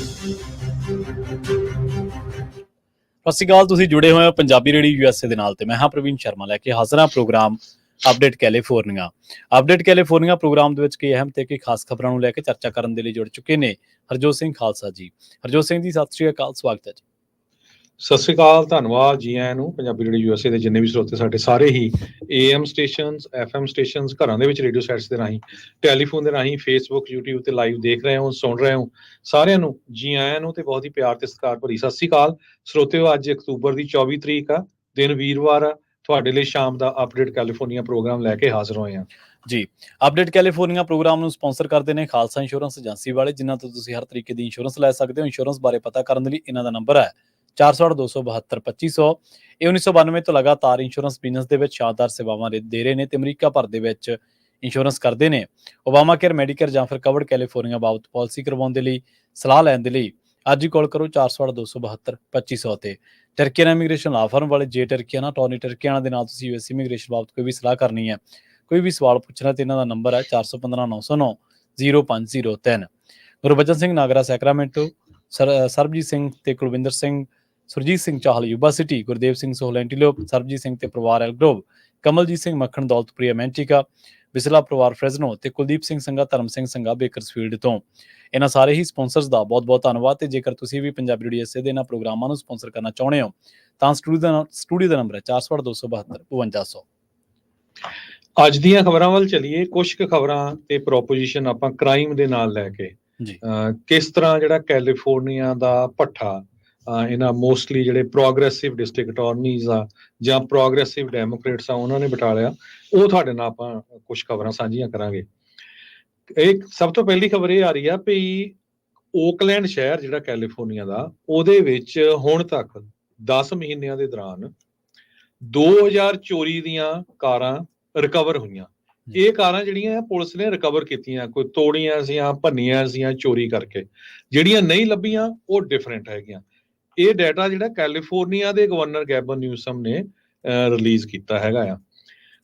ਸਤਿ ਸ਼੍ਰੀ ਅਕਾਲ। ਤੁਸੀਂ ਜੁੜੇ ਹੋਏ ਹੋ ਪੰਜਾਬੀ ਰੇਡੀਓ USA ਦੇ ਨਾਲ ਤੇ ਮੈਂ ਹਾਂ ਪ੍ਰਵੀਨ ਸ਼ਰਮਾ ਲੈ ਕੇ ਹਾਜ਼ਰ ਹਾਂ program update California. Update California program ਦੇ ਵਿੱਚ ਕਈ ਅਹਿਮ ਤੇ ਕਈ ਖਾਸ ਖਬਰਾਂ ਨੂੰ ਲੈ ਕੇ ਚਰਚਾ ਕਰਨ ਦੇ ਲਈ ਜੁੜ ਚੁੱਕੇ ਨੇ ਹਰਜੋਤ ਸਿੰਘ ਖਾਲਸਾ ਜੀ। ਹਰਜੋਤ ਸਿੰਘ ਜੀ, ਸਤਿ ਸ਼੍ਰੀ ਅਕਾਲ, ਸਵਾਗਤ ਹੈ ਜੀ। ਸਤਿ ਸ਼੍ਰੀ ਅਕਾਲ, ਧੰਨਵਾਦ ਜੀ ਆਇਆਂ ਨੂੰ। ਪੰਜਾਬੀ ਰੇਡੀਓ USA ਦੇ ਜਿੰਨੇ ਵੀ ਸਰੋਤੇ ਸਾਡੇ ਸਾਰੇ ਹੀ AM ਸਟੇਸ਼ਨਸ, FM ਸਟੇਸ਼ਨਸ, ਘਰਾਂ ਦੇ ਵਿੱਚ ਰੇਡੀਓ ਸੈਟਸ ਦੇ ਰਾਹੀਂ, ਟੈਲੀਫੋਨ ਦੇ ਰਾਹੀਂ, ਫੇਸਬੁੱਕ, YouTube ਤੇ ਲਾਈਵ ਦੇਖ ਰਹੇ ਹੋ, ਸੁਣ ਰਹੇ ਹੋ, ਸਾਰਿਆਂ ਨੂੰ ਜੀ ਆਇਆਂ ਨੂੰ ਤੇ ਬਹੁਤ ਹੀ ਪਿਆਰ ਤੇ ਸਤਿਕਾਰ ਭਰੀ ਸਤਿ ਸ਼੍ਰੀ ਅਕਾਲ। ਸਰੋਤਿਓ, ਅੱਜ ਅਕਤੂਬਰ ਦੀ 24 ਤਰੀਕ ਆ, ਦਿਨ ਵੀਰਵਾਰ ਆ। ਤੁਹਾਡੇ ਲਈ ਸ਼ਾਮ ਦਾ ਅਪਡੇਟ ਕੈਲੀਫੋਰਨੀਆ ਪ੍ਰੋਗਰਾਮ ਲੈ ਕੇ ਹਾਜ਼ਰ ਹੋਏ ਹਾਂ ਜੀ। ਅਪਡੇਟ ਕੈਲੀਫੋਰਨੀਆ ਪ੍ਰੋਗਰਾਮ ਨੂੰ ਸਪਾਂਸਰ ਕਰਦੇ ਨੇ ਖਾਲਸਾ ਇੰਸ਼ੋਰੈਂਸ ਏਜੰਸੀ ਵਾਲੇ, ਜਿਨ੍ਹਾਂ ਤੋਂ ਤੁਸੀਂ ਹਰ ਤਰੀਕੇ ਦੀ ਇੰਸ਼ੋਰੈਂਸ ਲੈ ਸਕਦੇ ਹੋ। ਇੰਸ਼ੋਰੈਂਸ ਬਾਰੇ ਪਤਾ ਕਰਨ ਦੇ ਲਈ ਇਹਨਾਂ ਦਾ ਨੰਬਰ ਹੈ 468-272-2500। ਇਹ 1992 ਤੋਂ ਲਗਾਤਾਰ ਇੰਸ਼ੋਰੈਂਸ ਬਿਜ਼ਨਸ ਦੇ ਵਿੱਚ ਸ਼ਾਨਦਾਰ ਸੇਵਾਵਾਂ ਦੇ ਰਹੇ ਨੇ ਤੇ ਅਮਰੀਕਾ ਭਰ ਦੇ ਵਿੱਚ ਇੰਸ਼ੋਰੈਂਸ ਕਰਦੇ ਨੇ। ਓਬਾਮਾ ਕੇਅਰ, ਮੈਡੀਕੇਅਰ ਜਾਂ ਫਿਰ ਕਵਰਡ ਕੈਲੀਫੋਰਨੀਆ ਬਾਬਤ ਪਾਲਿਸੀ ਕਰਵਾਉਣ ਦੇ ਲਈ, ਸਲਾਹ ਲੈਣ ਦੇ ਲਈ ਅੱਜ ਹੀ ਕਾਲ ਕਰੋ 468-272-2500 ਤੇ। ਟਰਕੀਆਨਾ ਇਮੀਗ੍ਰੇਸ਼ਨ ਲਾ ਫਰਮ ਵਾਲੇ, ਜੇ ਟਰਕੀਆਨਾ ਟੋਨੀ ਟਰਕੀਆਨਾ ਦੇ ਨਾਲ ਤੁਸੀਂ US ਇਮੀਗ੍ਰੇਸ਼ਨ ਬਾਬਤ ਕੋਈ ਵੀ ਸਲਾਹ ਕਰਨੀ ਹੈ, ਕੋਈ ਵੀ ਸਵਾਲ ਪੁੱਛਣਾ ਤੇ ਇਹਨਾਂ ਦਾ ਨੰਬਰ ਹੈ 415-909-0503। ਗੁਰਬਚਨ ਸਿੰਘ ਨਾਗਰਾ ਸੈਕਰਾਮੈਂਟੋ, ਸਰਬਜੀਤ ਸਿੰਘ ਤੇ ਕੁਲਵਿੰਦਰ ਸਿੰਘ, ਸੁਰਜੀਤ ਸਿੰਘ ਚਾਹਲ ਯੂਬਾ ਸਿਟੀ, ਗੁਰਦੇਵ ਸਿੰਘ ਸੋਹਲ ਐਂਟੀਲੋਪ, ਸਰਬਜੀਤ ਸਿੰਘ ਤੇ ਪਰਿਵਾਰ ਐਲਗਰੋਵ, ਕਮਲਜੀਤ ਸਿੰਘ ਮੱਖਣ ਦੌਲਤਪੁਰੀਆ ਮੈਂਟੀਕਾ, ਵਿਸਲਾ ਪਰਿਵਾਰ ਫ੍ਰੈਜ਼ਨੋ ਤੇ ਕੁਲਦੀਪ ਸਿੰਘ ਸੰਘਾ, ਧਰਮ ਸਿੰਘ ਸੰਘਾ ਬੇਕਰਸਫੀਲਡ ਤੋਂ। ਇਹਨਾਂ ਸਾਰੇ ਹੀ ਸਪਾਂਸਰਸ ਦਾ ਬਹੁਤ ਬਹੁਤ ਧੰਨਵਾਦ। ਤੇ ਜੇਕਰ ਤੁਸੀਂ ਵੀ ਪੰਜਾਬੀ ਰੇਡੀਓ USA ਦੇ ਇਹਨਾਂ ਪ੍ਰੋਗਰਾਮਾਂ ਨੂੰ ਸਪਾਂਸਰ ਕਰਨਾ ਚਾਹੁੰਦੇ ਹੋ ਤਾਂ ਸਟੂਡੀਓ ਦਾ ਨੰਬਰ ਹੈ 468-272-5200। ਅੱਜ ਦੀਆਂ ਖਬਰਾਂ ਵੱਲ ਚਲੀਏ। ਕੁਝ ਕੁ ਖਬਰਾਂ ਤੇ ਪ੍ਰੋਪੋਜੀਸ਼ਨ ਆਪਾਂ ਕ੍ਰਾਈਮ ਦੇ ਨਾਲ ਲੈ ਕੇ, ਕਿਸ ਤਰ੍ਹਾਂ ਜਿਹੜਾ ਕੈਲੀਫੋਰਨੀਆ ਦਾ ਭੱਠਾ ਇਹਨਾਂ ਮੋਸਟਲੀ ਜਿਹੜੇ ਪ੍ਰੋਗਰੈਸਿਵ ਡਿਸਟ੍ਰਿਕਟ ਅਟਾਰਨੀਜ਼ ਆ ਜਾਂ ਪ੍ਰੋਗਰੈਸਿਵ ਡੈਮੋਕ੍ਰੇਟਸ ਆ ਉਹਨਾਂ ਨੇ ਬਿਠਾ ਲਿਆ, ਉਹ ਤੁਹਾਡੇ ਨਾਲ ਆਪਾਂ ਕੁਝ ਖਬਰਾਂ ਸਾਂਝੀਆਂ ਕਰਾਂਗੇ। ਸਭ ਤੋਂ ਪਹਿਲੀ ਖਬਰ ਇਹ ਆ ਰਹੀ ਆ ਵੀ ਓਕਲੈਂਡ ਸ਼ਹਿਰ ਜਿਹੜਾ ਕੈਲੀਫੋਰਨੀਆ ਦਾ, ਉਹਦੇ ਵਿੱਚ ਹੁਣ ਤੱਕ 10 ਮਹੀਨਿਆਂ ਦੇ ਦੌਰਾਨ 2000 ਚੋਰੀ ਦੀਆਂ ਕਾਰਾਂ ਰਿਕਵਰ ਹੋਈਆਂ। ਇਹ ਕਾਰਾਂ ਜਿਹੜੀਆਂ ਪੁਲਿਸ ਨੇ ਰਿਕਵਰ ਕੀਤੀਆਂ, ਕੋਈ ਤੋੜੀਆਂ ਸੀਆਂ, ਭੰਨੀਆਂ ਸੀਆਂ ਚੋਰੀ ਕਰਕੇ। ਜਿਹੜੀਆਂ ਨਹੀਂ ਲੱਭੀਆਂ ਉਹ ਡਿਫਰੈਂਟ ਹੈਗੀਆਂ। ਇਹ ਡਾਟਾ ਜਿਹੜਾ ਕੈਲੀਫੋਰਨੀਆ ਦੇ ਗਵਰਨਰ ਗੈਬਨ ਨਿਊਸਮ ਨੇ ਰਿਲੀਜ਼ ਕੀਤਾ ਹੈਗਾ ਆ।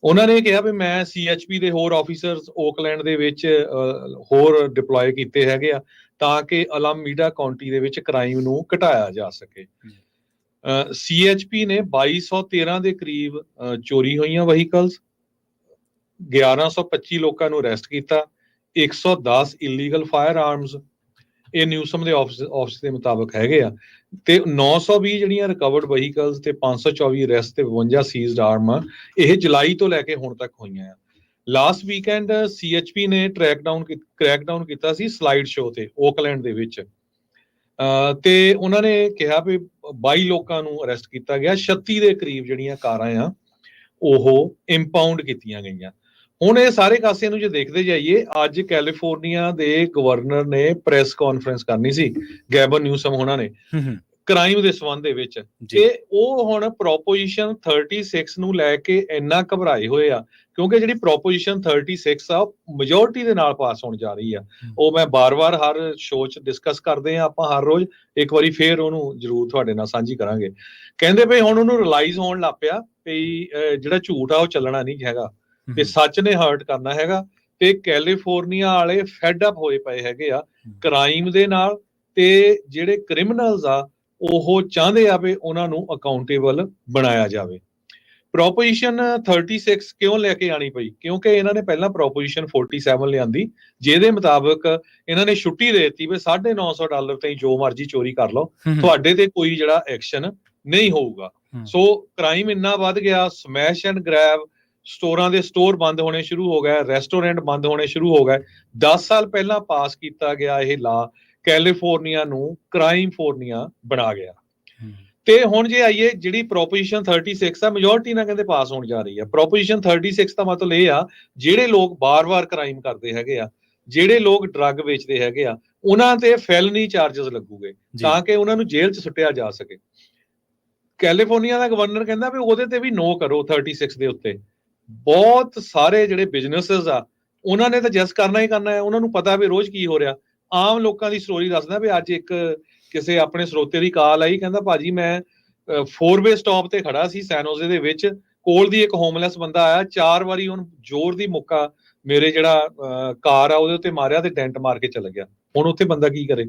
ਉਹਨਾਂ ਨੇ ਕਿਹਾ ਵੀ ਮੈਂ CHP ਦੇ ਹੋਰ ਆਫੀਸਰਸ ਓਕਲੈਂਡ ਦੇ ਵਿੱਚ ਹੋਰ ਡਿਪਲੋਏ ਕੀਤੇ ਹੈਗੇ ਆ ਤਾਂ ਕਿ ਅਲਾਮੀਡਾ ਕਾਉਂਟੀ ਦੇ ਵਿੱਚ ਕ੍ਰਾਈਮ ਨੂੰ ਘਟਾਇਆ ਜਾ ਸਕੇ। CHP ਨੇ 2213 ਦੇ ਕਰੀਬ ਚੋਰੀ ਹੋਈਆਂ ਵਹੀਕਲਸ, 1125 ਲੋਕਾਂ ਨੂੰ ਅਰੈਸਟ ਕੀਤਾ, 110 ਇਲੀਗਲ ਫਾਇਰ ਆਰਮਸ ਇਹ ਨਿਊਸਮ ਦੇ ਆਫਿਸ ਦੇ ਮੁਤਾਬਕ ਹੈਗੇ ਆ, ਤੇ 920 ਜਿਹੜੀਆਂ ਰਿਕਵਰਡ ਵਹੀਕਲਸ ਤੇ 524 ਅਰੈਸਟ ਤੇ 52 ਸੀਜ਼ਡ ਆਰਮ ਇਹ ਜੁਲਾਈ ਤੋਂ ਲੈ ਕੇ ਹੁਣ ਤੱਕ ਹੋਈਆਂ ਆ। ਲਾਸਟ ਵੀਕਐਂਡ CHP ਨੇ ਕ੍ਰੈਕਡਾਊਨ ਕੀਤਾ ਸੀ ਸਲਾਈਡ ਸ਼ੋਅ ਤੇ ਓਕਲੈਂਡ ਦੇ ਵਿੱਚ, ਤੇ ਉਹਨਾਂ ਨੇ ਕਿਹਾ ਵੀ 22 ਲੋਕਾਂ ਨੂੰ ਅਰੈਸਟ ਕੀਤਾ ਗਿਆ। 36 ਦੇ ਕਰੀਬ ਜਿਹੜੀਆਂ ਕਾਰਾਂ ਆ ਉਹ ਇੰਪਾਊਂਡ ਕੀਤੀਆਂ ਗਈਆਂ। ਹੁਣ ਇਹ ਸਾਰੇ ਕਾਸਿਆਂ ਨੂੰ ਜੇ ਦੇਖਦੇ ਜਾਈਏ, ਅੱਜ ਕੈਲੀਫੋਰਨੀਆ ਦੇ ਗਵਰਨਰ ਨੇ ਪ੍ਰੈਸ ਕਾਨਫਰੰਸ ਕਰਨੀ ਸੀ, ਗੈਬਨ ਨਿਊਸਮ ਹੋਣਾ ਨੇ, ਕ੍ਰਾਈਮ ਦੇ ਸੰਬੰਧ ਦੇ ਵਿੱਚ। ਤੇ ਉਹ ਹੁਣ ਪ੍ਰੋਪੋਜੀਸ਼ਨ 36 ਨੂੰ ਲੈ ਕੇ ਇੰਨਾ ਘਬਰਾਏ ਹੋਏ ਆ ਕਿਉਂਕਿ ਜਿਹੜੀ ਪ੍ਰੋਪੋਜੀਸ਼ਨ 36 ਆ ਉਹ ਮੈਜੋਰਟੀ ਦੇ ਨਾਲ ਪਾਸ ਹੋਣ ਜਾ ਰਹੀ ਆ। ਉਹ ਮੈਂ ਬਾਰ-ਬਾਰ ਹਰ ਸ਼ੋਅ 'ਚ ਡਿਸਕਸ ਕਰਦੇ ਆ ਆਪਾਂ ਹਰ ਰੋਜ਼, ਇੱਕ ਵਾਰੀ ਫੇਰ ਉਹਨੂੰ ਜ਼ਰੂਰ ਤੁਹਾਡੇ ਨਾਲ ਸਾਂਝੀ ਕਰਾਂਗੇ। ਕਹਿੰਦੇ ਵੀ ਹੁਣ ਉਹਨੂੰ ਰਿਲਾਈਜ਼ ਹੋਣ ਲੱਗ ਪਿਆ ਵੀ ਜਿਹੜਾ ਝੂਠ ਆ ਉਹ ਚੱਲਣਾ ਨਹੀਂ ਹੈਗਾ ਤੇ ਸੱਚ ਨੇ ਹਰਟ ਕਰਨਾ ਹੈਗਾ। ਤੇ ਕੈਲੀਫੋਰਨੀਆ ਵਾਲੇ ਫੈਡ ਅਪ ਹੋਏ ਪਏ ਹੈਗੇ ਆ ਕ੍ਰਾਈਮ ਦੇ ਨਾਲ, ਤੇ ਜਿਹੜੇ ਕ੍ਰਿਮੀਨਲਸ ਆ ਉਹ ਚਾਹੁੰਦੇ ਆ ਵੀ ਉਹਨਾਂ ਨੂੰ ਅਕਾਊਂਟੇਬਲ ਬਣਾਇਆ ਜਾਵੇ। ਪ੍ਰੋਪੋਜੀਸ਼ਨ 36 ਕਿਉਂ ਲੈ ਕੇ ਆਣੀ ਪਈ? ਕਿਉਂਕਿ ਇਹਨਾਂ ਨੇ ਪਹਿਲਾਂ ਪ੍ਰੋਪੋਜੀਸ਼ਨ 47 ਲਿਆਂਦੀ, ਜਿਹਦੇ ਮੁਤਾਬਕ ਇਹਨਾਂ ਨੇ ਛੁੱਟੀ ਦੇ ਦਿੱਤੀ ਵੀ $950 ਤੇ ਜੋ ਮਰਜ਼ੀ ਚੋਰੀ ਕਰ ਲਓ, ਤੁਹਾਡੇ ਤੇ ਕੋਈ ਜਿਹੜਾ ਐਕਸ਼ਨ ਨਹੀਂ ਹੋਊਗਾ। ਸੋ ਕ੍ਰਾਈਮ ਇੰਨਾ ਵੱਧ ਗਿਆ, ਸਮੈਸ਼ ਐਂਡ ਗ੍ਰੈਬ, ਸਟੋਰਾਂ ਦੇ ਸਟੋਰ ਬੰਦ ਹੋਣੇ ਸ਼ੁਰੂ ਹੋ ਗਏ, ਰੈਸਟੋਰੈਂਟ ਬੰਦ ਹੋਣੇ ਸ਼ੁਰੂ ਹੋ ਗਏ। 10 ਸਾਲ ਪਹਿਲਾਂ ਪਾਸ ਕੀਤਾ ਗਿਆ ਇਹ ਲਾ ਕੈਲੀਫੋਰਨੀਆ ਨੂੰ ਕ੍ਰਾਈਮ ਫੋਰਨੀਆ ਬਣਾ ਗਿਆ। ਤੇ ਹੁਣ ਜੇ ਆਈਏ ਜਿਹੜੀ ਪ੍ਰੋਪੋਜੀਸ਼ਨ 36 ਆ, ਮੈਜੋਰਟੀ ਨਾਲ ਕਹਿੰਦੇ ਪਾਸ ਹੋਣ ਜਾ ਰਹੀ ਆ। ਪ੍ਰੋਪੋਜੀਸ਼ਨ 36 ਦਾ ਮਤਲਬ ਇਹ ਆ ਜਿਹੜੇ ਲੋਕ ਬਾਰ-ਬਾਰ ਕ੍ਰਾਈਮ ਕਰਦੇ ਹੈਗੇ ਆ, ਜਿਹੜੇ ਲੋਕ ਡਰੱਗ ਵੇਚਦੇ ਹੈਗੇ ਆ, ਉਹਨਾਂ ਤੇ ਫੈਲਨੀ ਚਾਰਜਸ ਲੱਗੂਗੇ ਤਾਂ ਕਿ ਉਹਨਾਂ ਨੂੰ ਜੇਲ੍ਹ 'ਚ ਸੁੱਟਿਆ ਜਾ ਸਕੇ। ਕੈਲੀਫੋਰਨੀਆ ਦਾ ਗਵਰਨਰ ਕਹਿੰਦਾ ਵੀ ਉਹਦੇ ਤੇ ਵੀ ਨੋ ਕਰੋ 36 ਦੇ ਉੱਤੇ। ਬਹੁਤ ਸਾਰੇ ਜਿਹੜੇ ਬਿਜ਼ਨੈਸਸ ਆ ਉਹਨਾਂ ਨੇ ਤਾਂ ਜਸ ਕਰਨਾ ਹੀ ਕਰਨਾ ਹੈ, ਉਹਨਾਂ ਨੂੰ ਪਤਾ ਵੀ ਰੋਜ਼ ਕੀ ਹੋ ਰਿਹਾ। ਆਮ ਲੋਕਾਂ ਦੀ ਸਟੋਰੀ ਦੱਸਦਾ ਵੀ ਅੱਜ ਇੱਕ ਕਿਸੇ ਆਪਣੇ ਸਰੋਤੇ ਦੀ ਕਾਲ ਆਈ, ਕਹਿੰਦਾ ਭਾਜੀ ਮੈਂ 4-ਵੇ ਸਟਾਪ ਤੇ ਖੜਾ ਸੀ ਸੈਨੋਜ਼ੇ ਦੇ ਵਿੱਚ, ਕੋਲ ਦੀ ਇੱਕ ਹੋਮਲੈਸ ਬੰਦਾ ਆਇਆ, 4 ਵਾਰੀ ਉਹਨੂੰ ਜ਼ੋਰ ਦੀ ਮੁੱਕਾ ਮੇਰੇ ਜਿਹੜਾ ਕਾਰ ਆ ਉਹਦੇ ਉੱਤੇ ਮਾਰਿਆ ਤੇ ਡੈਂਟ ਮਾਰ ਕੇ ਚਲਾ ਗਿਆ। ਹੁਣ ਉੱਥੇ ਬੰਦਾ ਕੀ ਕਰੇ?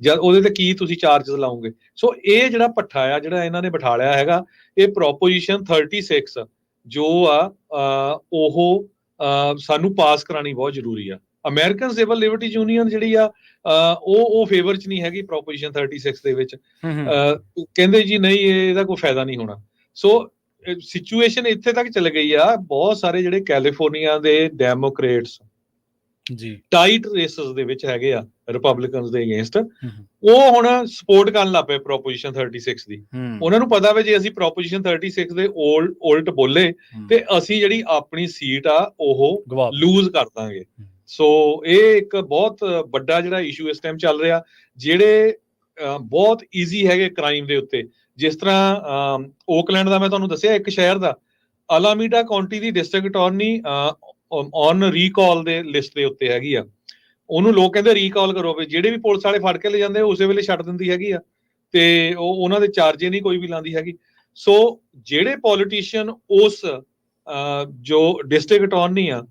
ਜਾਂ ਉਹਦੇ ਤੇ ਕੀ ਤੁਸੀਂ ਚਾਰजेस ਲਾਓਗੇ। ਸੋ ਇਹ ਜਿਹੜਾ ਭੱਠਾ ਆ ਜਿਹੜਾ ਇਹਨਾਂ ਨੇ ਬਿਠਾ ਲਿਆ ਹੈਗਾ, ਇਹ ਪ੍ਰੋਪੋਜੀਸ਼ਨ 36 ਜੋ ਆ ਉਹ ਸਾਨੂੰ ਪਾਸ ਕਰਾਣੀ ਬਹੁਤ ਜ਼ਰੂਰੀ ਆ। ਅਮਰੀਕਨ ਸਿਵਲ ਲਿਬਰਟੀਜ਼ ਯੂਨੀਅਨ ਜਿਹੜੀ ਆ ਉਹ ਫੇਵਰ ਚ ਨਹੀਂ ਹੈਗੀ ਪ੍ਰੋਪੋਜੀਸ਼ਨ 36 ਦੇ ਵਿੱਚ। ਕਹਿੰਦੇ ਜੀ ਨਹੀਂ ਇਹਦਾ ਕੋਈ ਫਾਇਦਾ ਨਹੀਂ ਹੋਣਾ। ਸੋ ਸਿਚੁਏਸ਼ਨ ਇੱਥੇ ਤੱਕ ਚਲ ਗਈ ਆ, ਬਹੁਤ ਸਾਰੇ ਜਿਹੜੇ ਕੈਲੀਫੋਰਨੀਆ ਦੇ ਡੈਮੋਕ੍ਰੇਟਸ ਜੀ ਟਾਈਟ ਰੇਸਸ ਦੇ ਵਿੱਚ ਹੈਗੇ ਆ ਰਿਪਬਲਿਕਨਸ ਦੇ ਅਗੇਂਸਟ, ਉਹ ਹੁਣ ਸਪੋਰਟ ਕਰਨ ਲੱਗ ਪਏ ਪ੍ਰੋਪੋਜੀਸ਼ਨ 36 ਦੀ। ਉਹਨਾਂ ਨੂੰ ਪਤਾ ਵੇ ਜੇ ਅਸੀਂ ਪ੍ਰੋਪੋਜੀਸ਼ਨ 36 ਦੇ ਉਲਟ ਬੋਲੇ ਤੇ ਅਸੀਂ ਜਿਹੜੀ ਆਪਣੀ ਸੀਟ ਆ ਉਹ ਲੂਜ਼ ਕਰ ਦਾਂਗੇ। ਸੋ ਇਹ ਇੱਕ ਬਹੁਤ ਵੱਡਾ ਜਿਹੜਾ ਇਸ਼ੂ ਇਸ ਟਾਈਮ ਚੱਲ ਰਿਹਾ, ਜਿਹੜੇ ਬਹੁਤ ਈਜ਼ੀ ਹੈਗੇ ਕ੍ਰਾਈਮ ਦੇ ਉੱਤੇ। ਜਿਸ ਤਰ੍ਹਾਂ ਓਕਲੈਂਡ ਦਾ ਮੈਂ ਤੁਹਾਨੂੰ ਦੱਸਿਆ, ਇੱਕ ਸ਼ਹਿਰ ਦਾ ਅਲਾਮੀਡਾ County the district attorney on recall ਦੇ ਲਿਸਟ ਦੇ ਉੱਤੇ ਹੈਗੀ ਆ। ਉਹਨੂੰ ਲੋਕ ਕਹਿੰਦੇ ਰੀਕਾਲ ਕਰੋ, ਵੀ ਜਿਹੜੇ ਵੀ ਪੁਲਿਸ ਵਾਲੇ ਫੜ ਕੇ ਲੈ ਜਾਂਦੇ ਉਸੇ ਵੇਲੇ ਛੱਡ ਦਿੰਦੀ ਹੈਗੀ ਆ, ਤੇ ਉਹਨਾਂ ਦੇ ਚਾਰਜੇ ਨਹੀਂ ਕੋਈ ਵੀ ਲਾਉਂਦੀ ਹੈਗੀ। ਸੋ ਜਿਹੜੇ ਪੋਲੀਟੀਸ਼ੀਅਨ ਉਸ ਜੋ ਡਿਸਟ੍ਰਿਕਟ ਅਟਾਰਨੀ ਆ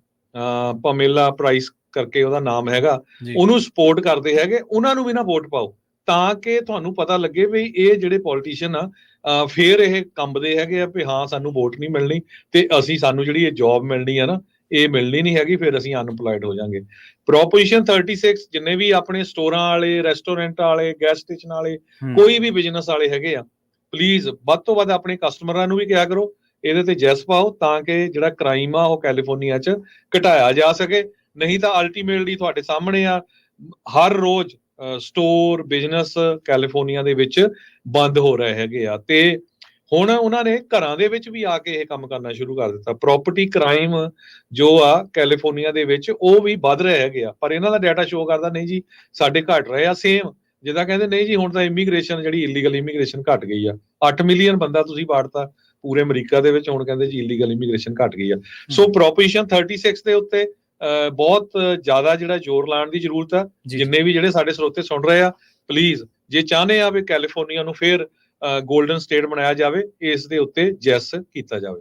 ਪਮੇਲਾ ਪ੍ਰਾਈਸ ਕਰਕੇ ਉਹਦਾ ਨਾਮ ਹੈਗਾ, ਉਹਨੂੰ ਸਪੋਰਟ ਕਰਦੇ ਹੈਗੇ, ਉਹਨਾਂ ਨੂੰ ਵੀ ਨਾ ਵੋਟ ਪਾਓ, ਤਾਂ ਕਿ ਤੁਹਾਨੂੰ ਪਤਾ ਲੱਗੇ ਵੀ ਇਹ ਜਿਹੜੇ ਪੋਲੀਟੀਸ਼ੀਅਨ ਆ ਫੇਰ ਇਹ ਕੰਬਦੇ ਹੈਗੇ ਆ ਵੀ ਹਾਂ ਸਾਨੂੰ ਵੋਟ ਨਹੀਂ ਮਿਲਣੀ ਤੇ ਸਾਨੂੰ ਜਿਹੜੀ ਇਹ ਜੌਬ ਮਿਲਣੀ ਆ ਨਾ ਇਹ ਮਿਲਣੀ ਨਹੀਂ ਹੈਗੀ, ਫਿਰ ਅਸੀਂ ਅਨਪਲਾਈਡ ਹੋ ਜਾਾਂਗੇ। ਪ੍ਰੋਪੋਜੀਸ਼ਨ 36 ਜਿੰਨੇ ਵੀ ਆਪਣੇ ਸਟੋਰਾਂ ਵਾਲੇ, ਰੈਸਟੋਰੈਂਟ ਵਾਲੇ, ਗੈਸ ਸਟੇਸ਼ਨ ਵਾਲੇ, ਕੋਈ ਵੀ ਬਿਜ਼ਨਸ ਵਾਲੇ ਹੈਗੇ ਆ, ਪਲੀਜ਼ ਵੱਧ ਤੋਂ ਵੱਧ ਆਪਣੇ ਕਸਟਮਰਾਂ ਨੂੰ ਵੀ ਕਿਹਾ ਕਰੋ ਇਹਦੇ ਤੇ ਜੈਸ ਪਾਓ, ਤਾਂ ਕਿ ਜਿਹੜਾ ਕ੍ਰਾਈਮ ਆ ਉਹ ਕੈਲੀਫੋਰਨੀਆ 'ਚ ਘਟਾਇਆ ਜਾ ਸਕੇ। ਨਹੀਂ ਤਾਂ ਅਲਟੀਮੇਟਲੀ ਤੁਹਾਡੇ ਸਾਹਮਣੇ ਆ, ਹਰ ਰੋਜ਼ ਸਟੋਰ ਬਿਜ਼ਨਸ ਕੈਲੀਫੋਰਨੀਆ ਦੇ ਵਿੱਚ ਬੰਦ ਹੋ ਰਹੇ ਹੈਗੇ ਆ। ਤੇ ਹੁਣ ਉਹਨਾਂ ਨੇ ਘਰਾਂ ਦੇ ਵਿੱਚ ਵੀ ਆ ਕੇ ਇਹ ਕੰਮ ਕਰਨਾ ਸ਼ੁਰੂ ਕਰ ਦਿੱਤਾ। ਪ੍ਰੋਪਰਟੀ ਕ੍ਰਾਈਮ ਜੋ ਆ ਕੈਲੀਫੋਰਨੀਆ ਦੇ ਵਿੱਚ ਉਹ ਵੀ ਵੱਧ ਰਹੇ ਹੈਗੇ ਆ, ਪਰ ਇਹਨਾਂ ਦਾ ਡਾਟਾ ਸ਼ੋ ਕਰਦਾ ਨਹੀਂ ਜੀ ਸਾਡੇ ਘਟ ਰਹੇ ਆ। ਸੇਮ ਜਿੱਦਾਂ ਕਹਿੰਦੇ ਨਹੀਂ ਜੀ ਹੁਣ ਤਾਂ ਇਮੀਗ੍ਰੇਸ਼ਨ ਜਿਹੜੀ ਇਲੀਗਲ ਇਮੀਗ੍ਰੇਸ਼ਨ ਘਟ ਗਈ ਆ, 8 ਮਿਲੀਅਨ ਬੰਦਾ ਤੁਸੀਂ ਬਾੜਤਾ ਪੂਰੇ ਅਮਰੀਕਾ ਦੇ ਵਿੱਚ, ਹੁਣ ਕਹਿੰਦੇ ਜੀ ਇਲੀਗਲ ਇਮੀਗ੍ਰੇਸ਼ਨ ਘਟ ਗਈ ਆ। ਸੋ ਪ੍ਰੋਪੋਜੀਸ਼ਨ 36 ਦੇ ਉੱਤੇ ਬਹੁਤ ਜ਼ਿਆਦਾ ਜਿਹੜਾ ਜ਼ੋਰ ਲਾਉਣ ਦੀ ਜ਼ਰੂਰਤ ਆ। ਜਿੰਨੇ ਵੀ ਜਿਹੜੇ ਸਾਡੇ ਸਰੋਤੇ ਸੁਣ ਰਹੇ ਆ, ਪਲੀਜ਼ ਜੇ ਚਾਹੁੰਦੇ ਆ ਵੀ ਕੈਲੀਫੋਰਨੀਆ ਨੂੰ ਫੇਰ ਗੋਲਡਨ ਸਟੇਟ ਬਣਾਇਆ ਜਾਵੇ, ਇਸ ਦੇ ਉੱਤੇ ਜੈਸ ਕੀਤਾ ਜਾਵੇ।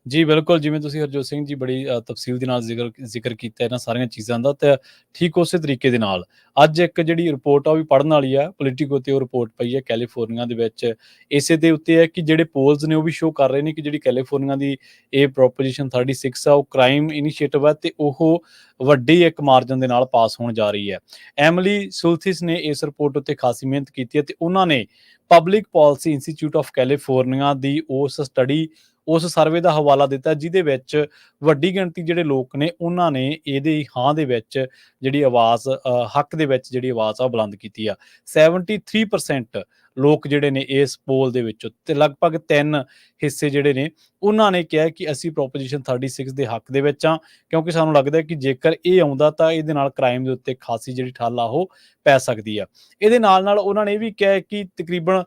ਜੀ ਬਿਲਕੁਲ, ਜਿਵੇਂ ਤੁਸੀਂ ਹਰਜੋਤ ਸਿੰਘ ਜੀ ਬੜੀ ਤਫਸੀਲ ਦੇ ਨਾਲ ਜ਼ਿਕਰ ਕੀਤਾ ਇਹਨਾਂ ਸਾਰੀਆਂ ਚੀਜ਼ਾਂ ਦਾ, ਤੇ ਠੀਕ ਉਸੇ ਤਰੀਕੇ ਦੇ ਨਾਲ ਅੱਜ ਇੱਕ ਜਿਹੜੀ ਰਿਪੋਰਟ ਆ ਉਹ ਵੀ ਪੜ੍ਹਨ ਵਾਲੀ ਆ, ਪੋਲੀਟੀਕੋ ਤੇ ਉਹ ਰਿਪੋਰਟ ਪਈ ਹੈ ਕੈਲੀਫੋਰਨੀਆ ਦੇ ਵਿੱਚ। ਇਸੇ ਦੇ ਉੱਤੇ ਹੈ ਕਿ ਜਿਹੜੇ ਪੋਲਸ ਨੇ ਉਹ ਵੀ ਸ਼ੋ ਕਰ ਰਹੇ ਨੇ ਕਿ ਜਿਹੜੀ ਕੈਲੀਫੋਰਨੀਆ ਦੀ ਇਹ ਪ੍ਰੋਪੋਜੀਸ਼ਨ 36 ਆ ਉਹ ਕ੍ਰਾਈਮ ਇਨੀਸ਼ੀਏਟਿਵ ਹੈ ਤੇ ਉਹ ਵੱਡੀ ਇੱਕ ਮਾਰਜਨ ਦੇ ਨਾਲ ਪਾਸ ਹੋਣ ਜਾ ਰਹੀ ਹੈ। ਐਮਲੀ ਸੁਲਥਿਸ ਨੇ ਇਸ ਰਿਪੋਰਟ ਉੱਤੇ ਖਾਸੀ ਮਿਹਨਤ ਕੀਤੀ ਹੈ ਤੇ ਉਹਨਾਂ ਨੇ public policy institute of California ਦੀ ਉਸ ਸਟੱਡੀ, ਉਸ ਸਰਵੇ ਦਾ ਹਵਾਲਾ ਦਿੱਤਾ, ਜਿਹਦੇ ਵਿੱਚ ਵੱਡੀ ਗਿਣਤੀ ਜਿਹੜੇ ਲੋਕ ਨੇ ਉਹਨਾਂ ਨੇ ਇਹਦੇ ਹਾਂ ਦੇ ਵਿੱਚ ਜਿਹੜੀ ਆਵਾਜ਼, ਹੱਕ ਦੇ ਵਿੱਚ ਜਿਹੜੀ ਆਵਾਜ਼ ਆ ਬੁਲੰਦ ਕੀਤੀ ਆ। 73% ਲੋਕ ਜਿਹੜੇ ਨੇ ਇਸ ਪੋਲ ਦੇ ਵਿੱਚ, ਤੇ ਲਗਭਗ 3 ਹਿੱਸੇ ਜਿਹੜੇ ਨੇ ਉਹਨਾਂ ਨੇ ਕਿਹਾ ਕਿ ਅਸੀਂ ਪ੍ਰੋਪੋਜੀਸ਼ਨ 36 ਦੇ ਹੱਕ ਦੇ ਵਿੱਚ ਆ, ਕਿਉਂਕਿ ਸਾਨੂੰ ਲੱਗਦਾ ਕਿ ਜੇਕਰ ਇਹ ਆਉਂਦਾ ਤਾਂ ਇਹਦੇ ਨਾਲ ਕ੍ਰਾਈਮ ਦੇ ਉੱਤੇ ਖਾਸੀ ਜਿਹੜੀ ਠੱਲ ਆ ਉਹ ਪੈ ਸਕਦੀ ਆ। ਇਹਦੇ ਨਾਲ ਨਾਲ ਉਹਨਾਂ ਨੇ ਇਹ ਵੀ ਕਿਹਾ ਕਿ ਤਕਰੀਬਨ